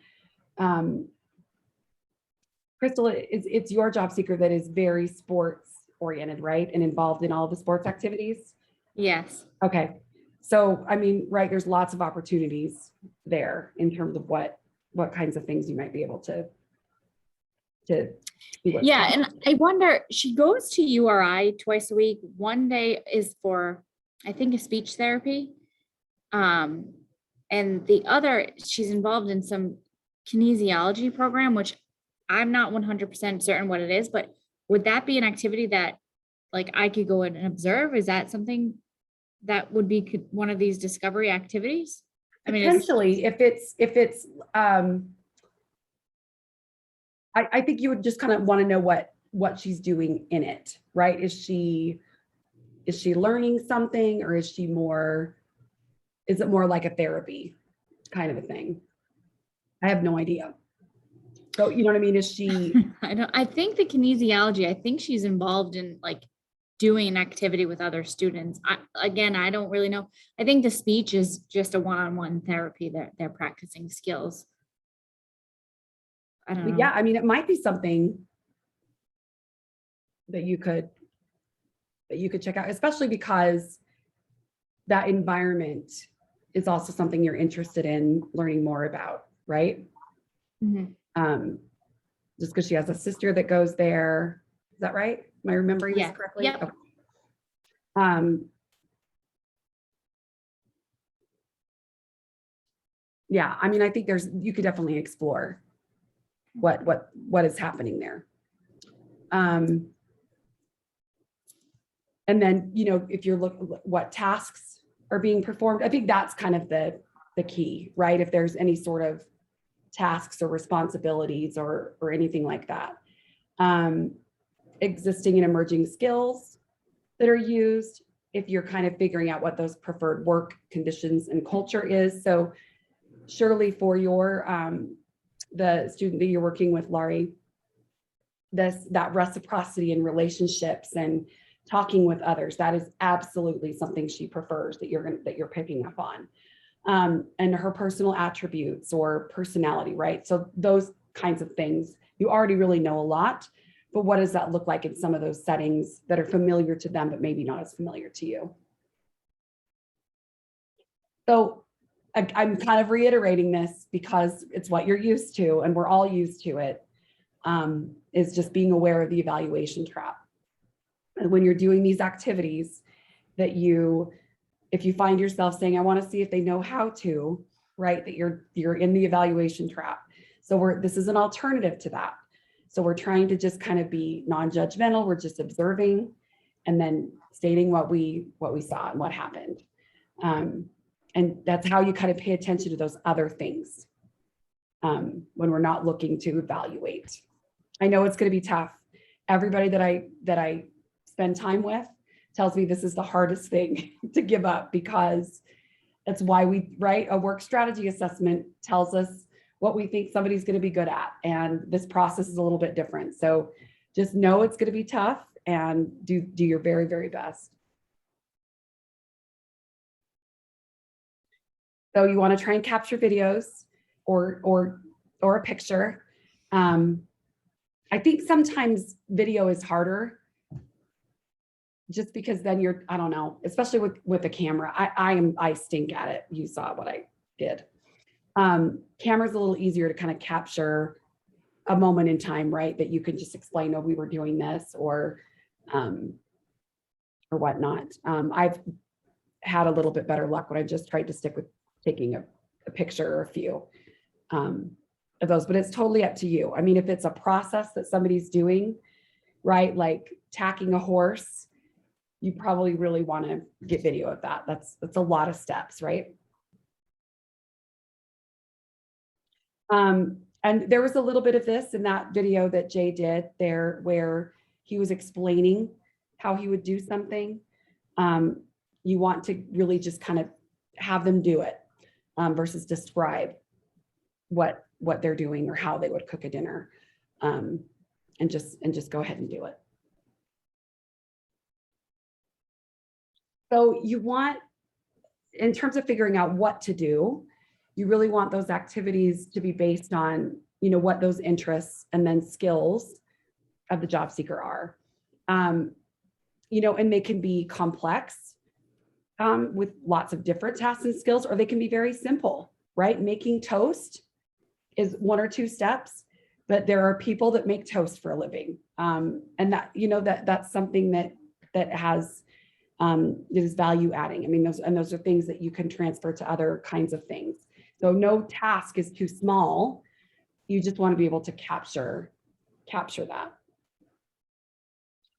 Crystal, it's your job seeker that is very sports oriented, right? And involved in all the sports activities. Yes. Okay. So, I mean, right, there's lots of opportunities there in terms of what kinds of things you might be able to see. Yeah. And I wonder, she goes to URI twice a week. One day is for, I think, a speech therapy. And the other, she's involved in some kinesiology program, which I'm not 100% certain what it is, but would that be an activity that like I could go in and observe? Is that something that would be one of these discovery activities? I mean, potentially, if it's I think you would just kind of want to know what she's doing in it, right? Is she learning something, or is she more Is it more like a therapy kind of a thing? I have no idea. So, you know what I mean? Is she, I think the kinesiology, I think she's involved in like doing an activity with other students. Again, I don't really know. I think the speech is just a one-on-one therapy that they're practicing skills. I don't know. yeah, I mean, it might be something that you could check out, especially because that environment is also something you're interested in learning more about, right? Mhm. Just because she has a sister that goes there. Is that right? Am I remembering Yeah. this correctly? Yep. Okay. Yeah, I mean, I think you could definitely explore what is happening there. And then, you know, if you're looking what tasks are being performed, I think that's kind of the key, right? If there's any sort of tasks or responsibilities or anything like that. Existing and emerging skills that are used, if you're kind of figuring out what those preferred work conditions and culture is. So surely for your the student that you're working with, Laurie, that reciprocity in relationships and talking with others, that is absolutely something she prefers that you're picking up on. And her personal attributes or personality, right? So those kinds of things, you already really know a lot, but what does that look like in some of those settings that are familiar to them, but maybe not as familiar to you? So I'm kind of reiterating this because it's what you're used to and we're all used to it, is just being aware of the evaluation trap. And when you're doing these activities that if you find yourself saying, I want to see if they know how to, right, that you're in the evaluation trap. So this is an alternative to that. So we're trying to just kind of be non-judgmental. We're just observing and then stating what we saw and what happened. And that's how you kind of pay attention to those other things when we're not looking to evaluate. I know it's going to be tough. Everybody that I spend time with tells me this is the hardest thing to give up, because that's why a work strategy assessment tells us what we think somebody's going to be good at. And this process is a little bit different. So just know it's going to be tough and do your very, very best. So you want to try and capture videos or a picture. I think sometimes video is harder just because then I don't know, especially with a camera. I stink at it. You saw what I did. Camera's a little easier to kind of capture a moment in time, right? That you can just explain, oh, we were doing this or whatnot. I've had a little bit better luck when I just tried to stick with taking a picture or a few of those, but it's totally up to you. I mean, if it's a process that somebody's doing, right? Like tacking a horse, you probably really want to get video of that. That's a lot of steps, right? And there was a little bit of this in that video that Jay did there, where he was explaining how he would do something. You want to really just kind of have them do it versus describe what they're doing or how they would cook a dinner, and just go ahead and do it. So you want, in terms of figuring out what to do, you really want those activities to be based on, you know, what those interests and then skills of the job seeker are. You know, and they can be complex with lots of different tasks and skills, or they can be very simple, right? Making toast is 1 or 2 steps, but there are people that make toast for a living. And that, you know, that's something that has is value adding. I mean, those are things that you can transfer to other kinds of things. So no task is too small. You just want to be able to capture that.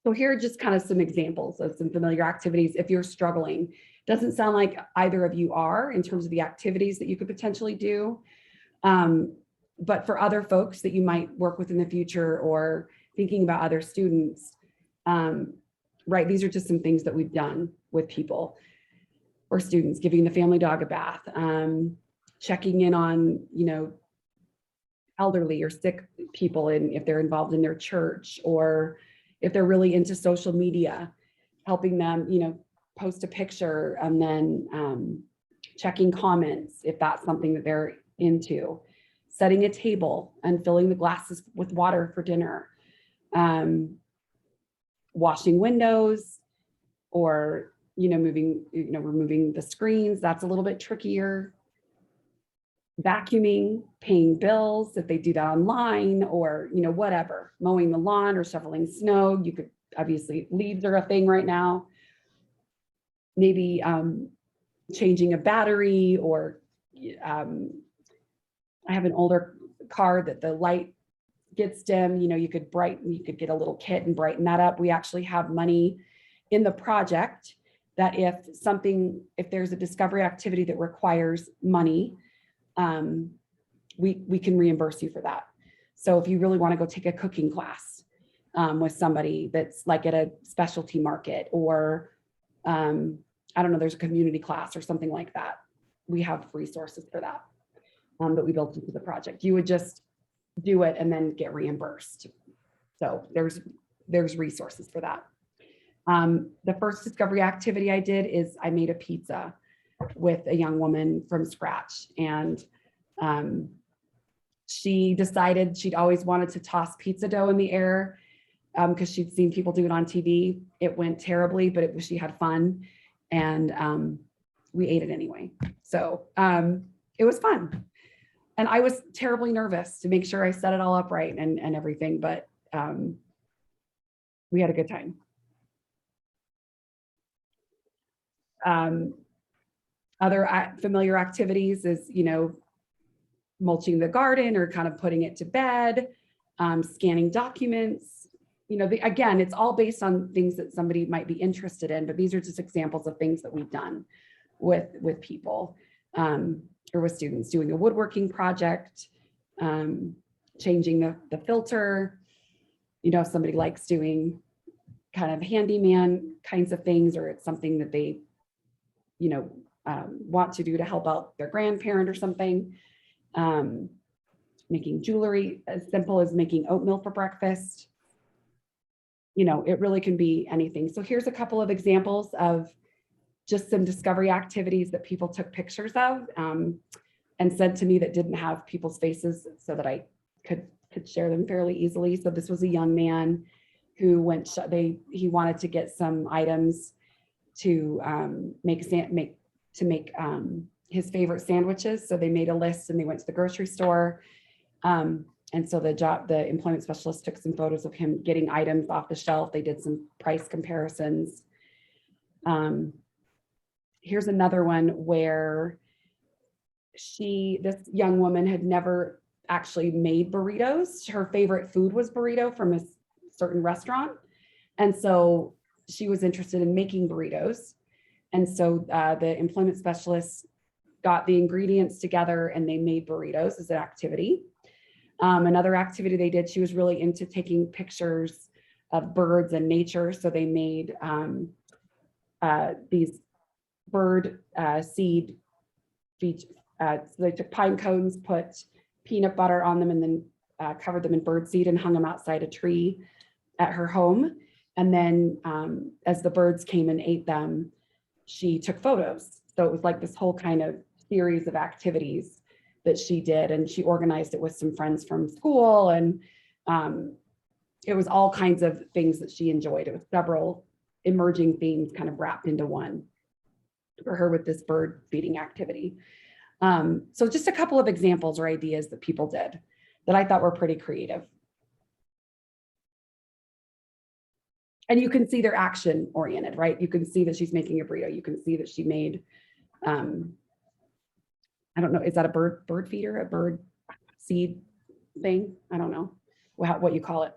So here are just kind of some examples of some familiar activities. If you're struggling, doesn't sound like either of you are in terms of the activities that you could potentially do. But for other folks that you might work with in the future or thinking about other students, right, these are just some things that we've done with people. for students, giving the family dog a bath, checking in on, elderly or sick people, and if they're involved in their church, or if they're really into social media, helping them, post a picture, and then checking comments if that's something that they're into, setting a table and filling the glasses with water for dinner, washing windows, or removing the screens. That's a little bit trickier. Vacuuming, paying bills if they do that online, or whatever, mowing the lawn or shoveling snow. You could, obviously, leaves are a thing right now. Maybe changing a battery, or I have an older car that the light gets dim. You could get a little kit and brighten that up. We actually have money in the project that if there's a discovery activity that requires money, we can reimburse you for that. So if you really want to go take a cooking class with somebody that's like at a specialty market, or I don't know, there's a community class or something like that, we have resources for that that we built into the project. You would just do it and then get reimbursed. So there's resources for that. The first discovery activity I did is I made a pizza with a young woman from scratch, and she decided she'd always wanted to toss pizza dough in the air because she'd seen people do it on TV. It went terribly, but she had fun, and we ate it anyway. So it was fun, and I was terribly nervous to make sure I set it all up right and everything, but we had a good time. Other familiar activities is, mulching the garden or kind of putting it to bed, scanning documents. Again, it's all based on things that somebody might be interested in, but these are just examples of things that we've done with people or with students. Doing a woodworking project, changing the filter. If somebody likes doing kind of handyman kinds of things, or it's something that they want to do to help out their grandparent or something. Making jewelry, as simple as making oatmeal for breakfast. It really can be anything. So here's a couple of examples of just some discovery activities that people took pictures of and sent to me that didn't have people's faces, so that I could share them fairly easily. So this was a young man who he wanted to get some items to make his favorite sandwiches. So they made a list and they went to the grocery store. And so the employment specialist took some photos of him getting items off the shelf. They did some price comparisons. Here's another one where this young woman had never actually made burritos. Her favorite food was burrito from a certain restaurant. And so she was interested in making burritos. And so the employment specialist got the ingredients together and they made burritos as an activity. Another activity they did, she was really into taking pictures of birds and nature. So they made these bird seed features. So they took pine cones, put peanut butter on them, and then covered them in bird seed and hung them outside a tree at her home. And then as the birds came and ate them, she took photos. So it was like this whole kind of series of activities that she did, and she organized it with some friends from school, and it was all kinds of things that she enjoyed. It was several emerging themes kind of wrapped into one for her with this bird feeding activity. So just a couple of examples or ideas that people did that I thought were pretty creative. And you can see they're action oriented, right? You can see that she's making a burrito. You can see that she made, I don't know, is that a bird feeder, a bird seed thing? I don't know what you call it.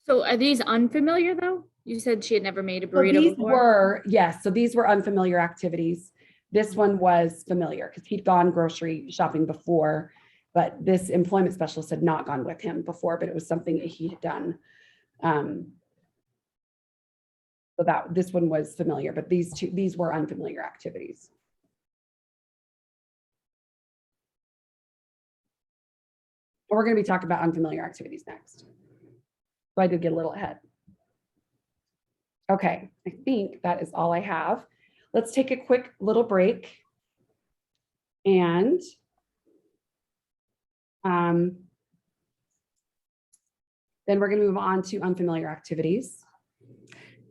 So are these unfamiliar though? You said she had never made a So burrito these before. yes. So these were unfamiliar activities. This one was familiar because he'd gone grocery shopping before, but this employment specialist had not gone with him before, but it was something that he had done. So this one was familiar, but these were unfamiliar activities. We're going to be talking about unfamiliar activities next. So I did get a little ahead. Okay, I think that is all I have. Let's take a quick little break. And then we're going to move on to unfamiliar activities.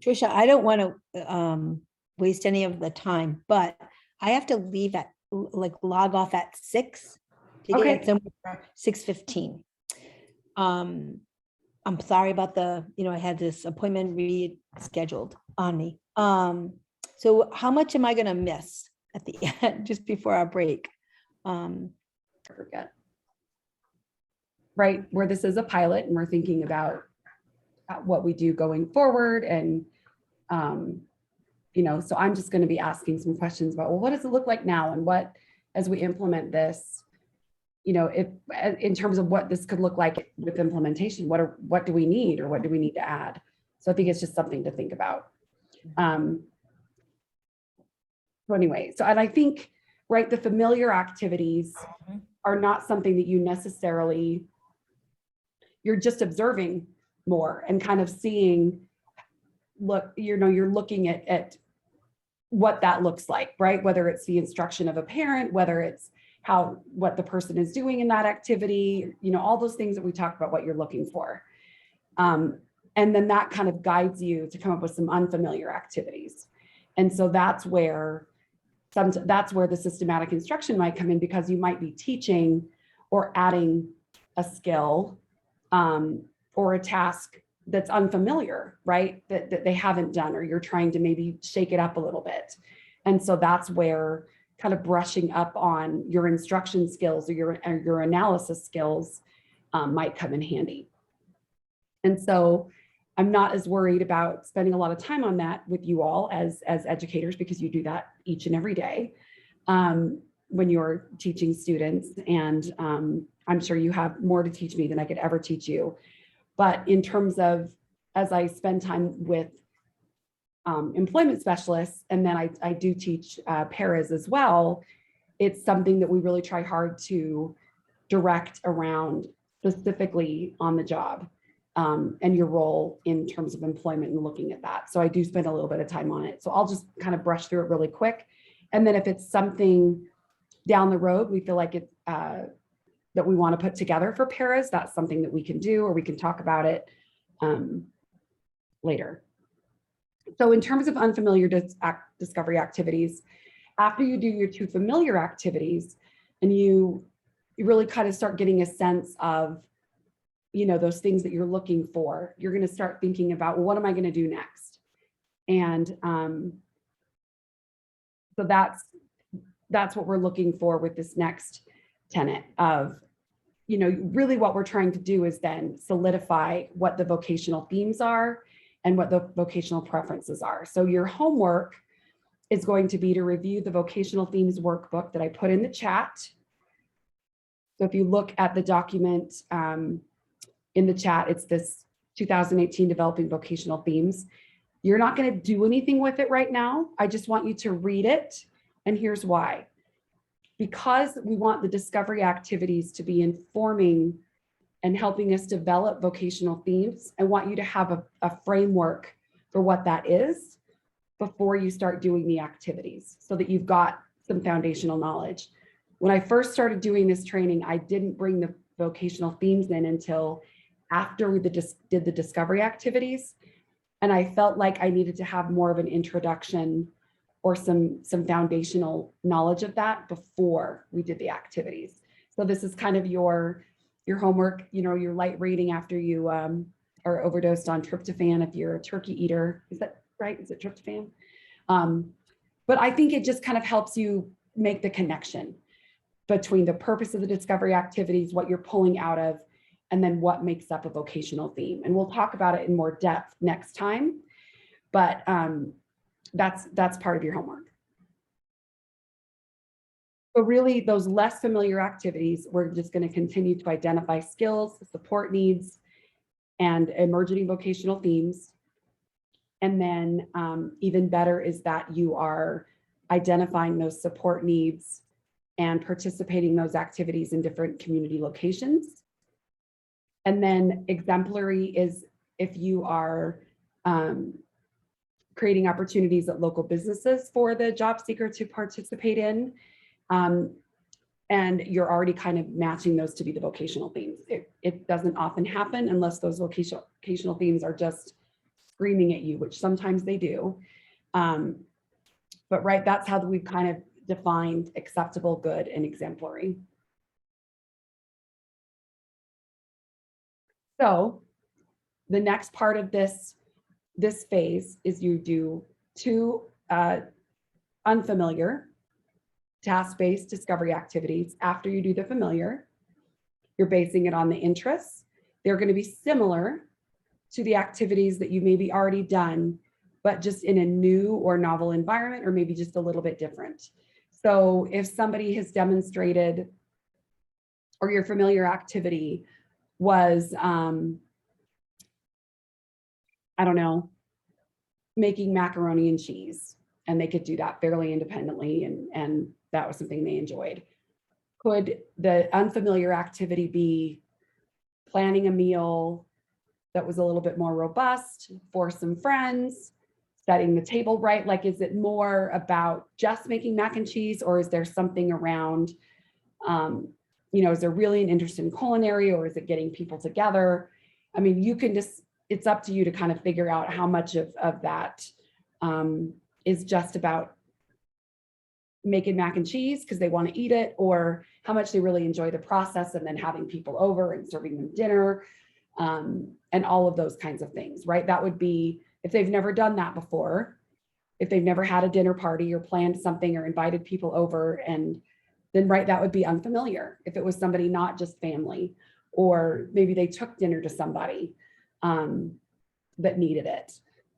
Trisha, I don't want to waste any of the time, but I have to leave at like log off at 6 to Okay. get somewhere 6:15. I'm sorry about I had this appointment rescheduled on me. So how much am I gonna miss at the end, just before our break? Forget. Right, where this is a pilot and we're thinking about what we do going forward. And, so I'm just going to be asking some questions about, well, what does it look like now? And what, as we implement this, if in terms of what this could look like with implementation, what do we need or what do we need to add? So I think it's just something to think about. So anyway, and I think, right, the familiar activities are not something that you necessarily, you're just observing more and kind of seeing, you're looking at what that looks like, right? Whether it's the instruction of a parent, whether it's what the person is doing in that activity, all those things that we talk about, what you're looking for. And then that kind of guides you to come up with some unfamiliar activities. And so that's where the systematic instruction might come in, because you might be teaching or adding a skill or a task that's unfamiliar, right? That they haven't done, or you're trying to maybe shake it up a little bit. And so that's where kind of brushing up on your instruction skills or your analysis skills might come in handy. And so I'm not as worried about spending a lot of time on that with you all as educators, because you do that each and every day when you're teaching students. And I'm sure you have more to teach me than I could ever teach you. But in terms of, as I spend time with employment specialists, and then I do teach paras as well, it's something that we really try hard to direct around specifically on the job and your role in terms of employment and looking at that. So I do spend a little bit of time on it. So I'll just kind of brush through it really quick. And then if it's something down the road, we feel like it's that we want to put together for paras, that's something that we can do, or we can talk about it later. So in terms of unfamiliar discovery activities, after you do your 2 familiar activities and you really kind of start getting a sense of, those things that you're looking for, you're going to start thinking about, well, what am I going to do next? And so that's what we're looking for with this next tenet of, really what we're trying to do is then solidify what the vocational themes are and what the vocational preferences are. So your homework is going to be to review the vocational themes workbook that I put in the chat. So if you look at the document in the chat, it's this 2018 Developing Vocational Themes. You're not going to do anything with it right now. I just want you to read it. And here's why. Because we want the discovery activities to be informing and helping us develop vocational themes, I want you to have a framework for what that is before you start doing the activities, so that you've got some foundational knowledge. When I first started doing this training, I didn't bring the vocational themes in until after we did the discovery activities. And I felt like I needed to have more of an introduction or some foundational knowledge of that before we did the activities. So this is kind of your homework, your light reading after you are overdosed on tryptophan, if you're a turkey eater. Is that right? Is it tryptophan? But I think it just kind of helps you make the connection between the purpose of the discovery activities, what you're pulling out of, and then what makes up a vocational theme. And we'll talk about it in more depth next time. But that's part of your homework. So really, those less familiar activities, we're just going to continue to identify skills, support needs, and emerging vocational themes. And then even better is that you are identifying those support needs and participating in those activities in different community locations. And then exemplary is if you are creating opportunities at local businesses for the job seeker to participate in. And you're already kind of matching those to be the vocational themes. It doesn't often happen unless those vocational themes are just screaming at you, which sometimes they do. But right, that's how we've kind of defined acceptable, good, and exemplary. So the next part of this phase is you do 2 unfamiliar task-based discovery activities. After you do the familiar, you're basing it on the interests. They're going to be similar to the activities that you maybe already done, but just in a new or novel environment, or maybe just a little bit different. So if somebody has demonstrated, or your familiar activity was, I don't know, making macaroni and cheese, and they could do that fairly independently, and that was something they enjoyed. Could the unfamiliar activity be planning a meal that was a little bit more robust for some friends, setting the table right? Like, is it more about just making mac and cheese, or is there something around, is there really an interest in culinary, or is it getting people together? I mean, you can just, it's up to you to kind of figure out how much of that is just about making mac and cheese because they want to eat it, or how much they really enjoy the process and then having people over and serving them dinner, and all of those kinds of things, right? That would be, if they've never done that before, if they've never had a dinner party or planned something or invited people over, and then, right, that would be unfamiliar. If it was somebody not just family, or maybe they took dinner to somebody that needed it.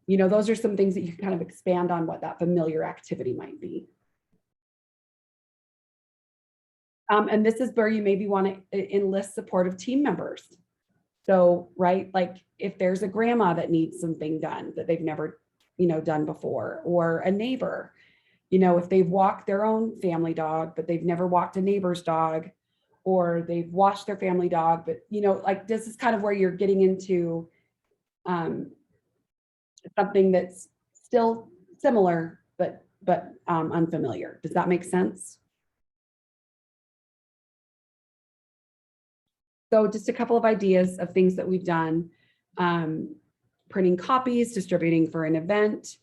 Those are some things that you can kind of expand on what that familiar activity might be. And this is where you maybe want to enlist supportive team members. So, right, like if there's a grandma that needs something done that they've never, done before, or a neighbor, if they've walked their own family dog, but they've never walked a neighbor's dog, or they've watched their family dog, but, like this is kind of where you're getting into something that's still similar, but unfamiliar. Does that make sense? So just a couple of ideas of things that we've done. Printing copies, distributing for an event.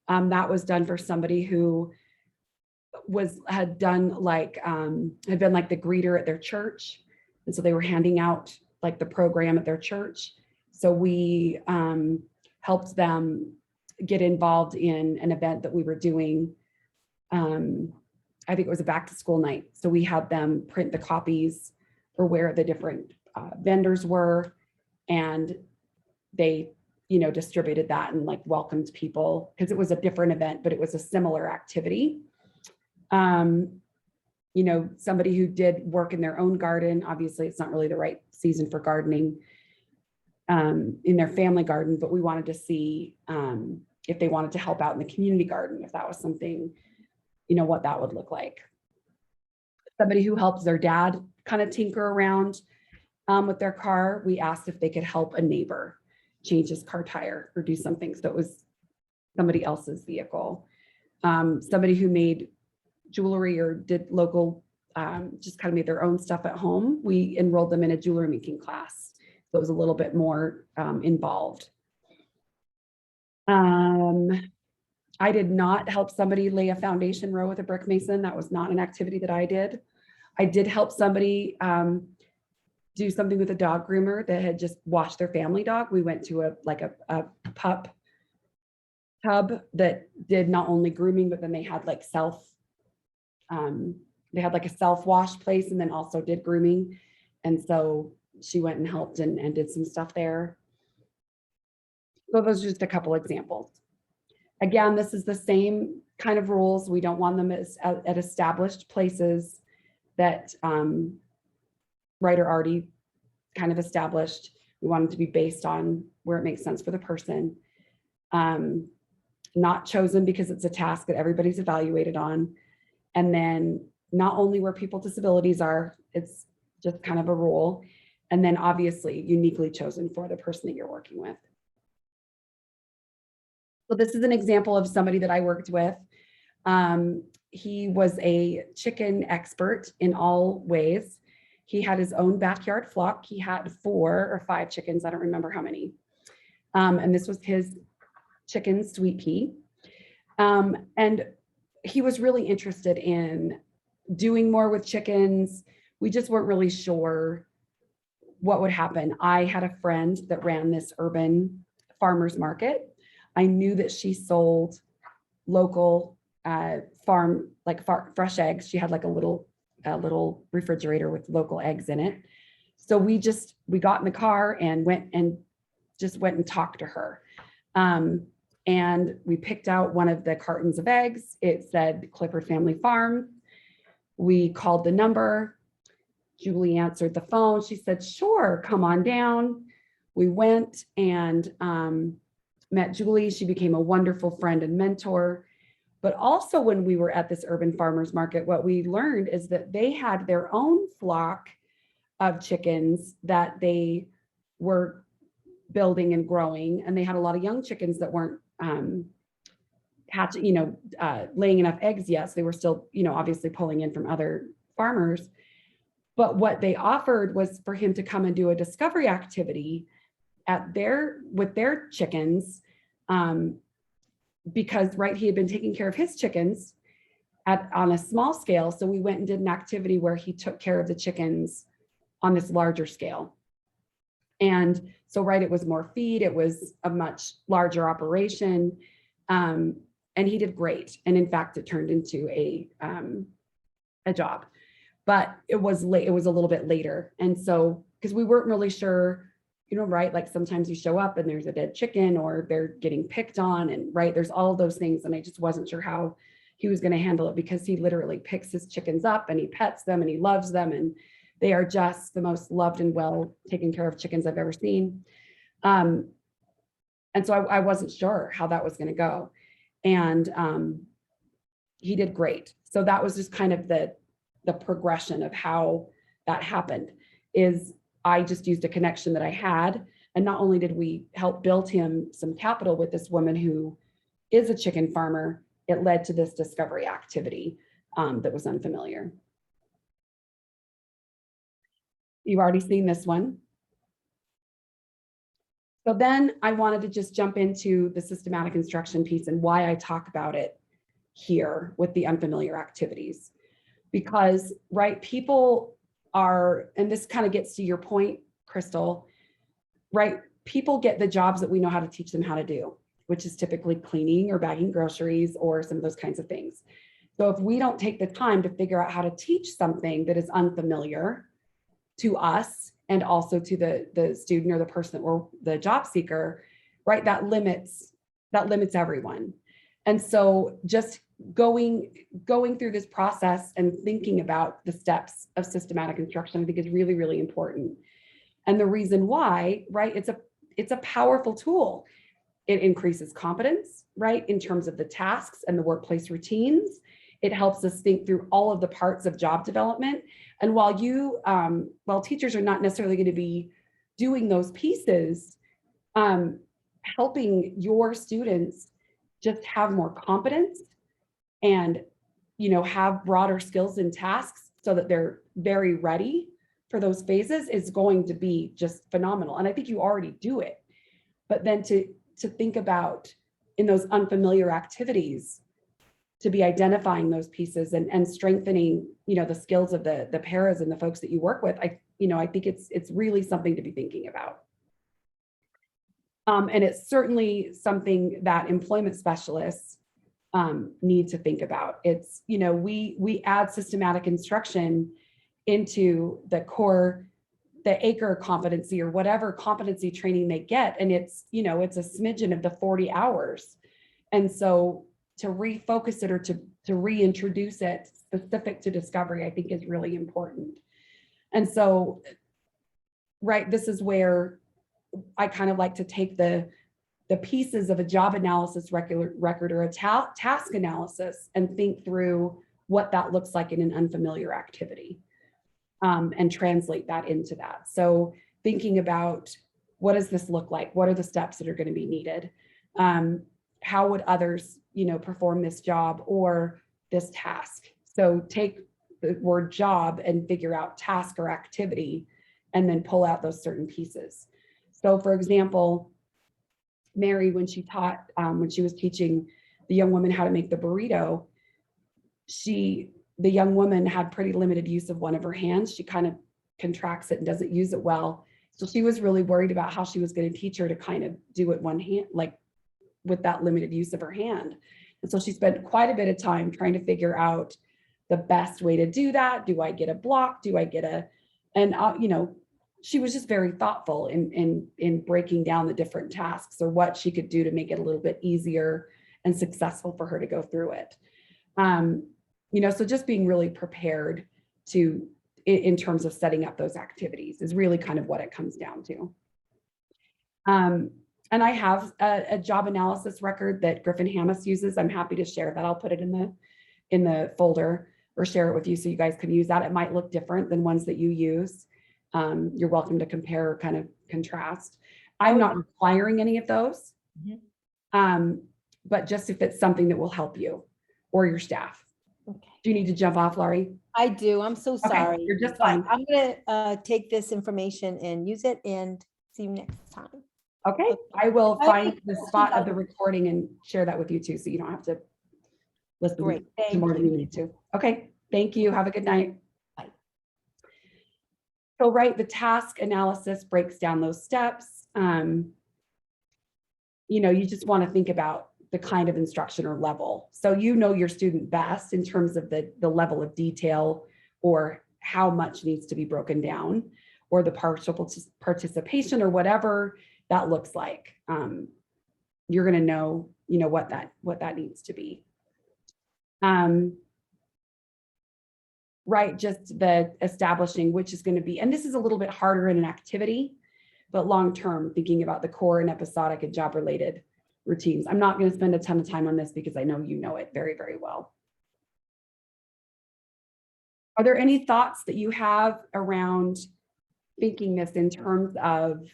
That was done for somebody who had been like the greeter at their church. And so they were handing out like the program at their church. So we helped them get involved in an event that we were doing. I think it was a back to school night. So we had them print the copies for where the different vendors were, and they, distributed that and like welcomed people, because it was a different event, but it was a similar activity. Somebody who did work in their own garden, obviously it's not really the right season for gardening in their family garden, but we wanted to see if they wanted to help out in the community garden, if that was something, what that would look like. Somebody who helps their dad kind of tinker around with their car, we asked if they could help a neighbor change his car tire or do something. So it was somebody else's vehicle. Somebody who made jewelry or did local, just kind of made their own stuff at home. We enrolled them in a jewelry making class. So it was a little bit more involved. I did not help somebody lay a foundation row with a brick mason. That was not an activity that I did. I did help somebody do something with a dog groomer that had just washed their family dog. We went to a pup tub that did not only grooming, but then they had like they had like a self-wash place, and then also did grooming. And so she went and helped and did some stuff there. So those are just a couple examples. Again, this is the same kind of rules. We don't want them at established places that are already kind of established. We want them to be based on where it makes sense for the person. Not chosen because it's a task that everybody's evaluated on. And then not only where people with disabilities are, it's just kind of a rule. And then obviously uniquely chosen for the person that you're working with. So this is an example of somebody that I worked with. He was a chicken expert in all ways. He had his own backyard flock. He had 4 or 5 chickens. I don't remember how many. And this was his chicken sweet pea. And he was really interested in doing more with chickens. We just weren't really sure what would happen. I had a friend that ran this urban farmers market. I knew that she sold local farm, like fresh eggs. She had like a little refrigerator with local eggs in it. So we got in the car and went and talked to her. And we picked out one of the cartons of eggs. It said Clifford Family Farm. We called the number. Julie answered the phone. She said, sure, come on down. We went and met Julie. She became a wonderful friend and mentor. But also when we were at this urban farmers market, what we learned is that they had their own flock of chickens that they were building and growing. And they had a lot of young chickens that weren't hatching, laying enough eggs yet. So they were still, obviously pulling in from other farmers. But what they offered was for him to come and do a discovery activity with their chickens, because he had been taking care of his chickens on a small scale. So we went and did an activity where he took care of the chickens on this larger scale. And so, it was more feed. It was a much larger operation. And he did great. And in fact, it turned into a job, but it was late. It was a little bit later. And so, because we weren't really sure, like sometimes you show up and there's a dead chicken or they're getting picked on, and there's all those things. And I just wasn't sure how he was going to handle it, because he literally picks his chickens up and he pets them and he loves them. And they are just the most loved and well taken care of chickens I've ever seen. And so I wasn't sure how that was going to go. And he did great. So that was just kind of the progression of how that happened. Is I just used a connection that I had. And not only did we help build him some capital with this woman who is a chicken farmer, it led to this discovery activity that was unfamiliar. You've already seen this one. So then I wanted to just jump into the systematic instruction piece and why I talk about it here with the unfamiliar activities. Because, people are, and this kind of gets to your point, Crystal, people get the jobs that we know how to teach them how to do, which is typically cleaning or bagging groceries or some of those kinds of things. So if we don't take the time to figure out how to teach something that is unfamiliar to us and also to the student or the person or the job seeker, that limits everyone. And so just going through this process and thinking about the steps of systematic instruction, I think is really, really important. And the reason why, it's a powerful tool. It increases competence, in terms of the tasks and the workplace routines. It helps us think through all of the parts of job development. And while teachers are not necessarily going to be doing those pieces, helping your students just have more competence and, have broader skills and tasks so that they're very ready for those phases is going to be just phenomenal. And I think you already do it, but then to think about in those unfamiliar activities, to be identifying those pieces and strengthening, the skills of the paras and the folks that you work with, I think it's really something to be thinking about. And it's certainly something that employment specialists need to think about. It's, we add systematic instruction into the ACRE competency or whatever competency training they get. And it's, it's a smidgen of the 40 hours. And so to refocus it or to reintroduce it specific to discovery, I think is really important. And so, this is where I kind of like to take the pieces of a job analysis record or a task analysis and think through what that looks like in an unfamiliar activity. and translate that into that. So thinking about what does this look like? What are the steps that are going to be needed? How would others, perform this job or this task? So take the word job and figure out task or activity, and then pull out those certain pieces. So for example, Mary, when she was teaching the young woman how to make the burrito, the young woman had pretty limited use of one of her hands. She kind of contracts it and doesn't use it well. So she was really worried about how she was going to teach her to kind of do it one hand, like with that limited use of her hand. And so she spent quite a bit of time trying to figure out the best way to do that. Do I get a block? Do I get she was just very thoughtful in breaking down the different tasks or what she could do to make it a little bit easier and successful for her to go through it. So just being really prepared in terms of setting up those activities is really kind of what it comes down to. And I have a job analysis record that Griffin Hammis uses. I'm happy to share that. I'll put it in the folder or share it with you so you guys can use that. It might look different than ones that you use. You're welcome to compare or kind of contrast. I'm not requiring any of those, but just if it's something that will help you or your staff. Okay. Do you need to jump off, Laurie? I do. I'm so sorry. You're just But fine. I'm gonna take this information and use it, and see you next time. Okay, I will I find have the questions spot of on- the recording and share that with you too, so you don't have to listen Great, to thank more you. than you need to. Okay, thank you. Have a good night. Bye. So, the task analysis breaks down those steps. You just want to think about the kind of instruction or level. So your student best in terms of the level of detail or how much needs to be broken down or the partial participation or whatever that looks like. You're going to know, what that needs to be. Just the establishing which is going to be, and this is a little bit harder in an activity, but long-term thinking about the core and episodic and job related routines. I'm not going to spend a ton of time on this because I know you know it very, very well. Are there any thoughts that you have around thinking this in terms of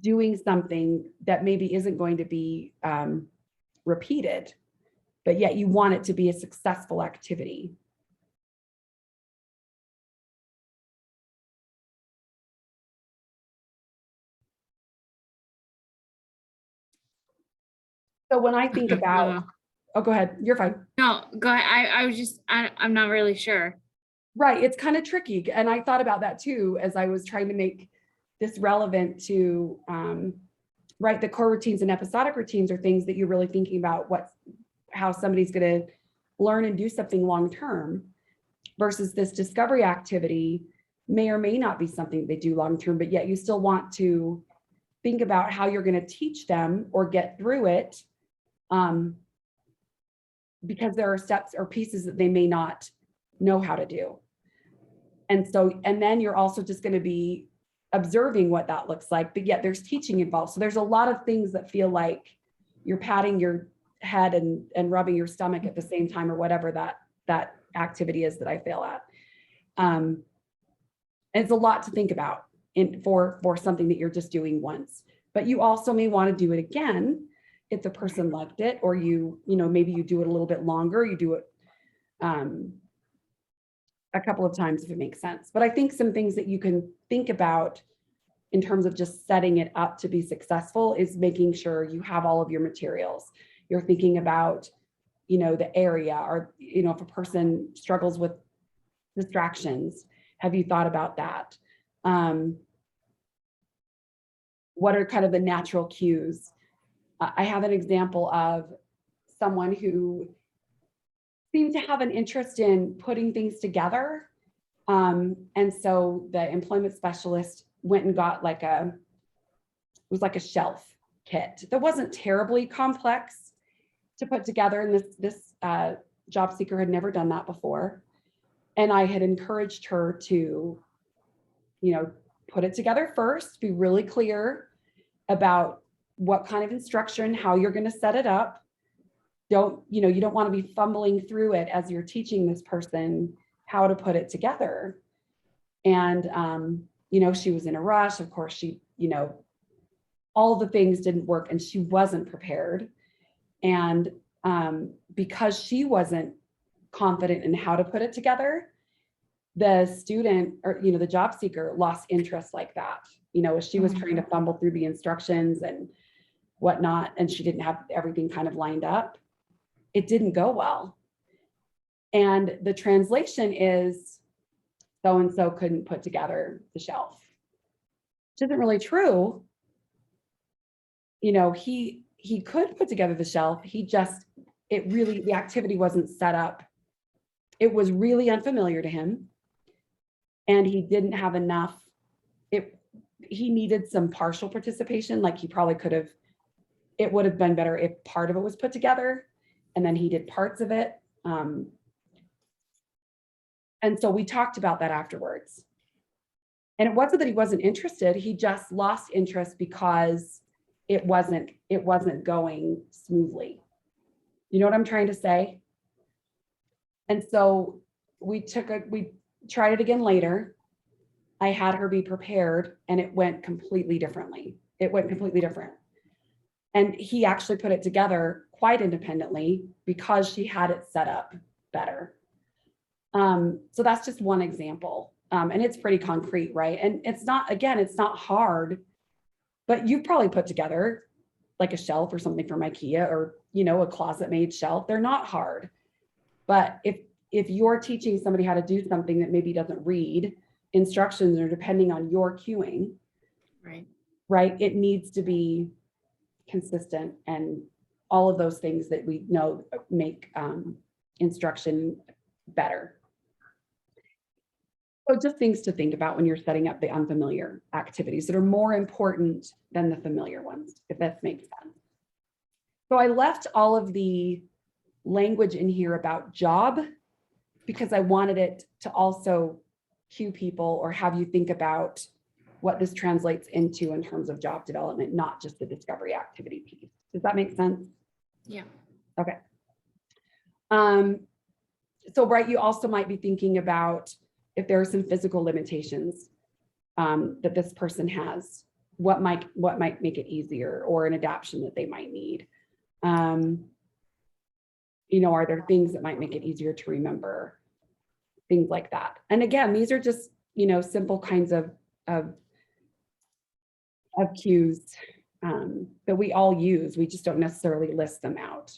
doing something that maybe isn't going to be repeated, but yet you want it to be a successful activity? So when I think about, oh, go ahead. You're fine. No, go ahead. I'm not really sure. Right. It's kind of tricky. And I thought about that too, as I was trying to make this relevant to, the core routines and episodic routines are things that you're really thinking about how somebody's going to learn and do something long-term, versus this discovery activity may or may not be something they do long-term, but yet you still want to think about how you're going to teach them or get through it. Because there are steps or pieces that they may not know how to do. And then you're also just going to be observing what that looks like, but yet there's teaching involved. So there's a lot of things that feel like you're patting your head and rubbing your stomach at the same time, or whatever that activity is that I fail at. And it's a lot to think about for something that you're just doing once, but you also may want to do it again if the person liked it, or maybe you do it a little bit longer, you do it a couple of times if it makes sense. But I think some things that you can think about in terms of just setting it up to be successful is making sure you have all of your materials. You're thinking about, the area, or, if a person struggles with distractions, have you thought about that? What are kind of the natural cues? I have an example of someone who seemed to have an interest in putting things together. And so the employment specialist went and got it was like a shelf kit that wasn't terribly complex to put together. And this job seeker had never done that before. And I had encouraged her to, put it together first, be really clear about what kind of instruction, how you're going to set it up. You don't want to be fumbling through it as you're teaching this person how to put it together. And, she was in a rush. Of course, she, all the things didn't work and she wasn't prepared. And because she wasn't confident in how to put it together, the student or, the job seeker lost interest like that, as she was trying to fumble through the instructions and whatnot, and she didn't have everything kind of lined up. It didn't go well. And the translation is so-and-so couldn't put together the shelf. Which isn't really true. He could put together the shelf. The activity wasn't set up. It was really unfamiliar to him. And he didn't have enough. He needed some partial participation. Like he probably could have, it would have been better if part of it was put together and then he did parts of it. And so we talked about that afterwards. And it wasn't that he wasn't interested. He just lost interest because it wasn't going smoothly. You know what I'm trying to say? And so we tried it again later. I had her be prepared and it went completely differently. It went completely different. And he actually put it together quite independently because she had it set up better. So that's just one example. And it's pretty concrete, right? And it's not hard, but you've probably put together like a shelf or something from IKEA or, a closet made shelf. They're not hard. But if you're teaching somebody how to do something that maybe doesn't read instructions or depending on your cueing, right, it needs to be consistent and all of those things that we know make instruction better. So just things to think about when you're setting up the unfamiliar activities that are more important than the familiar ones, if that makes sense. So I left all of the language in here about job because I wanted it to also cue people or have you think about what this translates into in terms of job development, not just the discovery activity piece. Does that make sense? Yeah. Okay. So, right, you also might be thinking about if there are some physical limitations that this person has, what might make it easier or an adaptation that they might need. Are there things that might make it easier to remember? Things like that. And again, these are just, simple kinds of cues that we all use. We just don't necessarily list them out.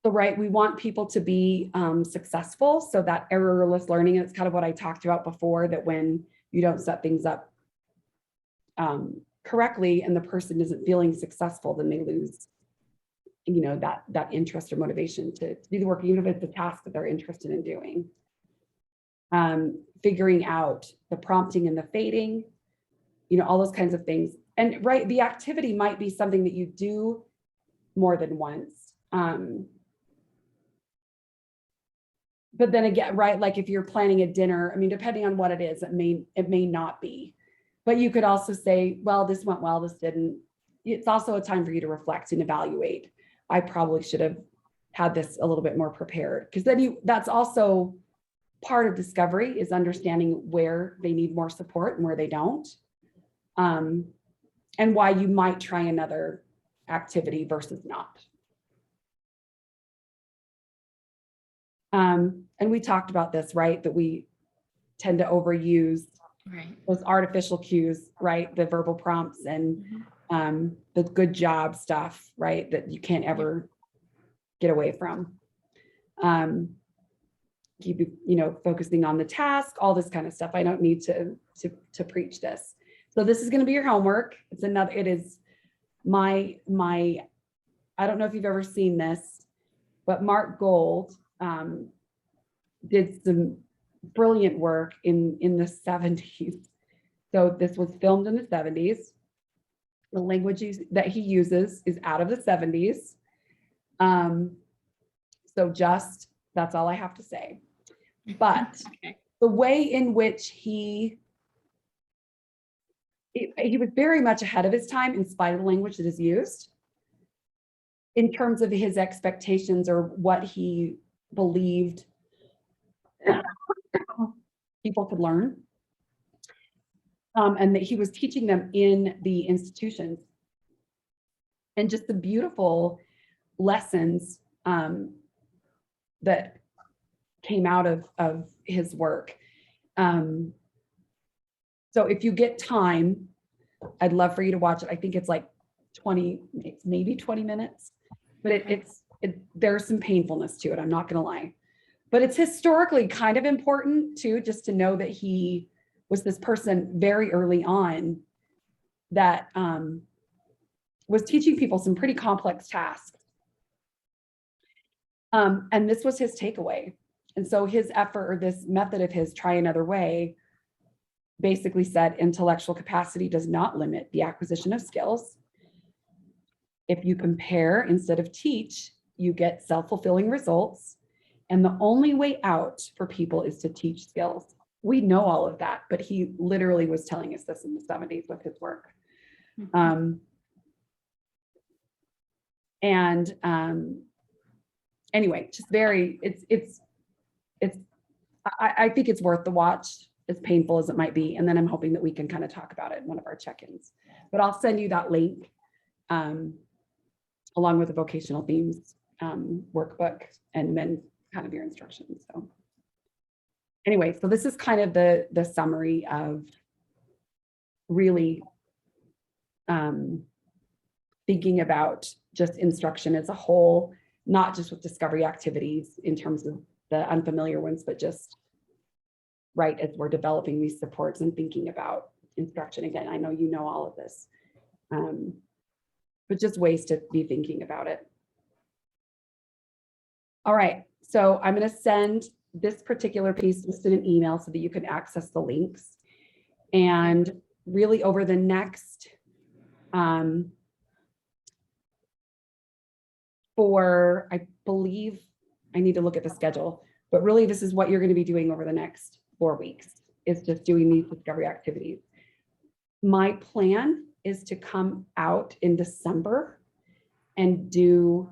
So, right, we want people to be successful. So that errorless learning, it's kind of what I talked about before, that when you don't set things up correctly and the person isn't feeling successful, then they lose, that interest or motivation to do the work, even if it's a task that they're interested in doing. Figuring out the prompting and the fading, all those kinds of things. And right, the activity might be something that you do more than once. But then again, right, like if you're planning a dinner, depending on what it is, it may not be. But you could also say, well, this went well, this didn't. It's also a time for you to reflect and evaluate. I probably should have had this a little bit more prepared, because then that's also part of discovery, is understanding where they need more support and where they don't. And why you might try another activity versus not. And we talked about this, right? That we tend to overuse those artificial cues, right? The verbal prompts and the good job stuff, right? That you can't ever get away from. Keep, focusing on the task, all this kind of stuff. I don't need to preach this. So this is going to be your homework. It is my, I don't know if you've ever seen this, but Mark Gold did some brilliant work in the 70s. So this was filmed in the 70s. The language that he uses is out of the 70s. So that's all I have to say. But the way in which he was very much ahead of his time in spite of the language that is used in terms of his expectations or what he believed people could learn. And that he was teaching them in the institutions. And just the beautiful lessons that came out of his work. So if you get time, I'd love for you to watch it. I think it's like 20, maybe 20 minutes, but there's some painfulness to it. I'm not going to lie, but it's historically kind of important too, just to know that he was this person very early on that was teaching people some pretty complex tasks. And this was his takeaway. And so his effort, or this method of his, try another way, basically said intellectual capacity does not limit the acquisition of skills. If you compare instead of teach, you get self-fulfilling results. And the only way out for people is to teach skills. We know all of that, but he literally was telling us this in the 70s with his work. Anyway, just very, I think it's worth the watch, as painful as it might be. And then I'm hoping that we can kind of talk about it in one of our check-ins, but I'll send you that link along with the vocational themes workbook and then kind of your instructions. So anyway, so this is kind of the summary of really thinking about just instruction as a whole, not just with discovery activities in terms of the unfamiliar ones, but just right as we're developing these supports and thinking about instruction. Again, I know you know all of this, but just ways to be thinking about it. All right, so I'm going to send this particular piece just in an email so that you can access the links. And really over the next, I believe I need to look at the schedule, but really this is what you're going to be doing over the next 4 weeks, is just doing these discovery activities. My plan is to come out in December and do,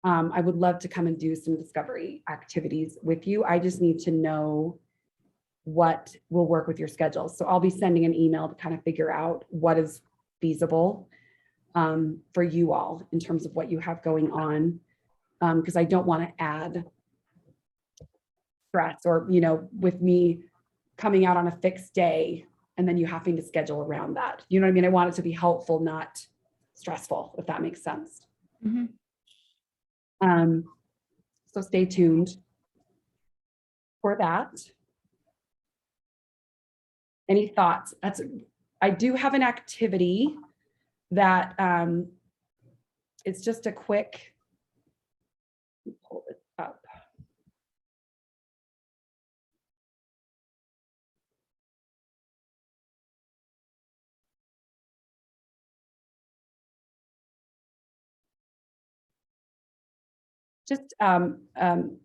I would love to come and do some discovery activities with you. I just need to know what will work with your schedule. So I'll be sending an email to kind of figure out what is feasible for you all in terms of what you have going on, because I don't want to add stress or, you know, with me coming out on a fixed day and then you having to schedule around that. You know what I mean? I want it to be helpful, not stressful, if that makes sense. Mm-hmm. So stay tuned for that. Any thoughts? I do have an activity that it's just a quick, pull it up. Just let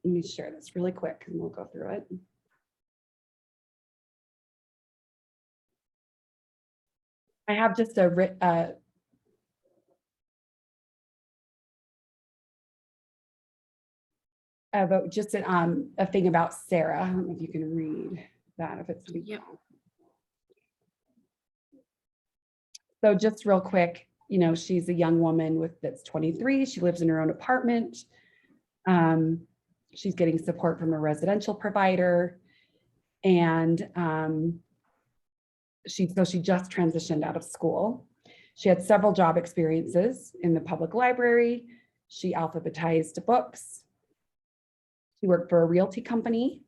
me share this really quick and we'll go through it. I have just just a thing about Sarah. I don't know if you can read that, if it's Yep. So just real quick, you know, she's a young woman that's 23. She lives in her own apartment. She's getting support from a residential provider, and she just transitioned out of school. She had several job experiences in the public library. She alphabetized books. She worked for a realty company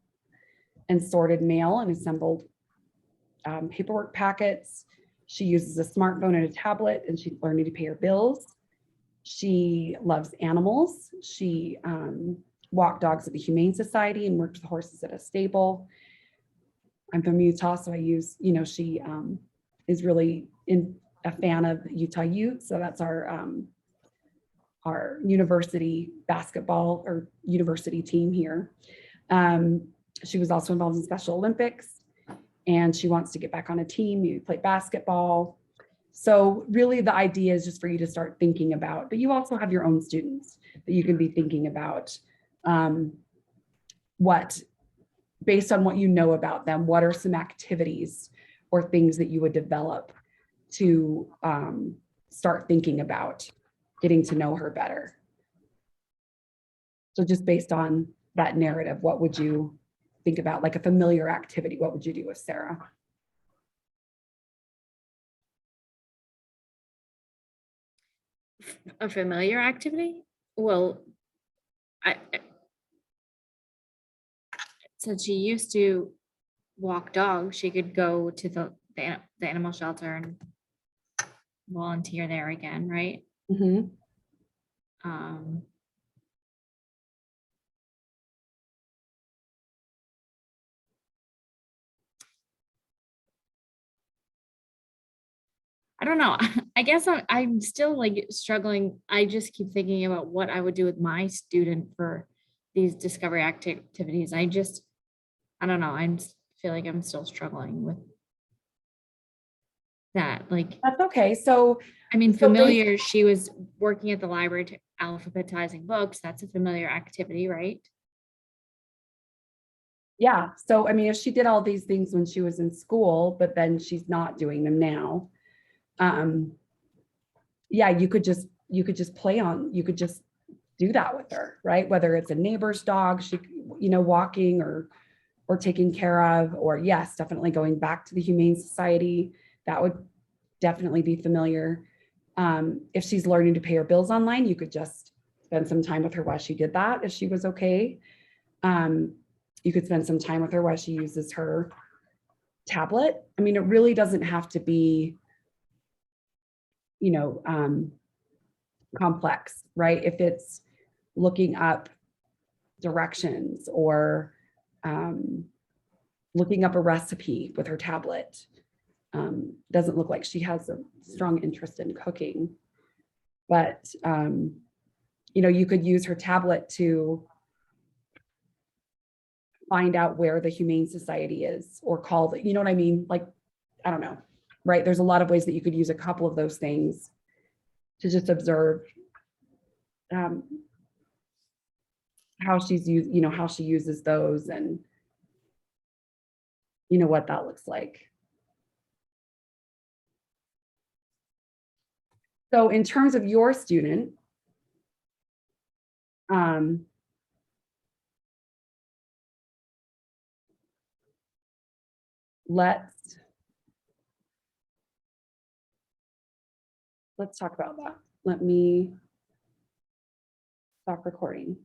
and sorted mail and assembled paperwork packets. She uses a smartphone and a tablet, and she's learning to pay her bills. She loves animals. She walked dogs at the Humane Society and worked with horses at a stable. I'm from Utah, so I use, you know, she is really a fan of Utah Utes. So that's our university basketball or university team here. She was also involved in Special Olympics, and she wants to get back on a team, maybe play basketball. So really the idea is just for you to start thinking about, but you also have your own students that you can be thinking about what based on what you know about them, what are some activities or things that you would develop to start thinking about getting to know her better? So just based on that narrative, what would you think about, like a familiar activity? What would you do with Sarah? A familiar activity? Well, since she used to walk dogs, she could go to the animal shelter and volunteer there again, right? Mhm. I don't know. I guess I'm still like struggling. I just keep thinking about what I would do with my student for these discovery activities. I don't know. Feel like I'm still struggling with that. Like, That's okay. So I mean, So familiar, she was working at the library alphabetizing books. That's a familiar activity, right? yeah, so I mean, if she did all these things when she was in school, but then she's not doing them now, yeah, you could just do that with her, right? Whether it's a neighbor's dog, she, walking or taking care of, or yes, definitely going back to the Humane Society, that would definitely be familiar. If she's learning to pay her bills online, you could just spend some time with her while she did that, if she was okay. You could spend some time with her while she uses her tablet. I mean, it really doesn't have to be, complex, right? If it's looking up directions or looking up a recipe with her tablet. Doesn't look like she has a strong interest in cooking, but you could use her tablet to find out where the Humane Society is or call it, you know what I mean? Like, I don't know, right? There's a lot of ways that you could use a couple of those things to just observe how she's used, how she uses those and what that looks like. So in terms of your student, let's talk about that. Let me stop recording.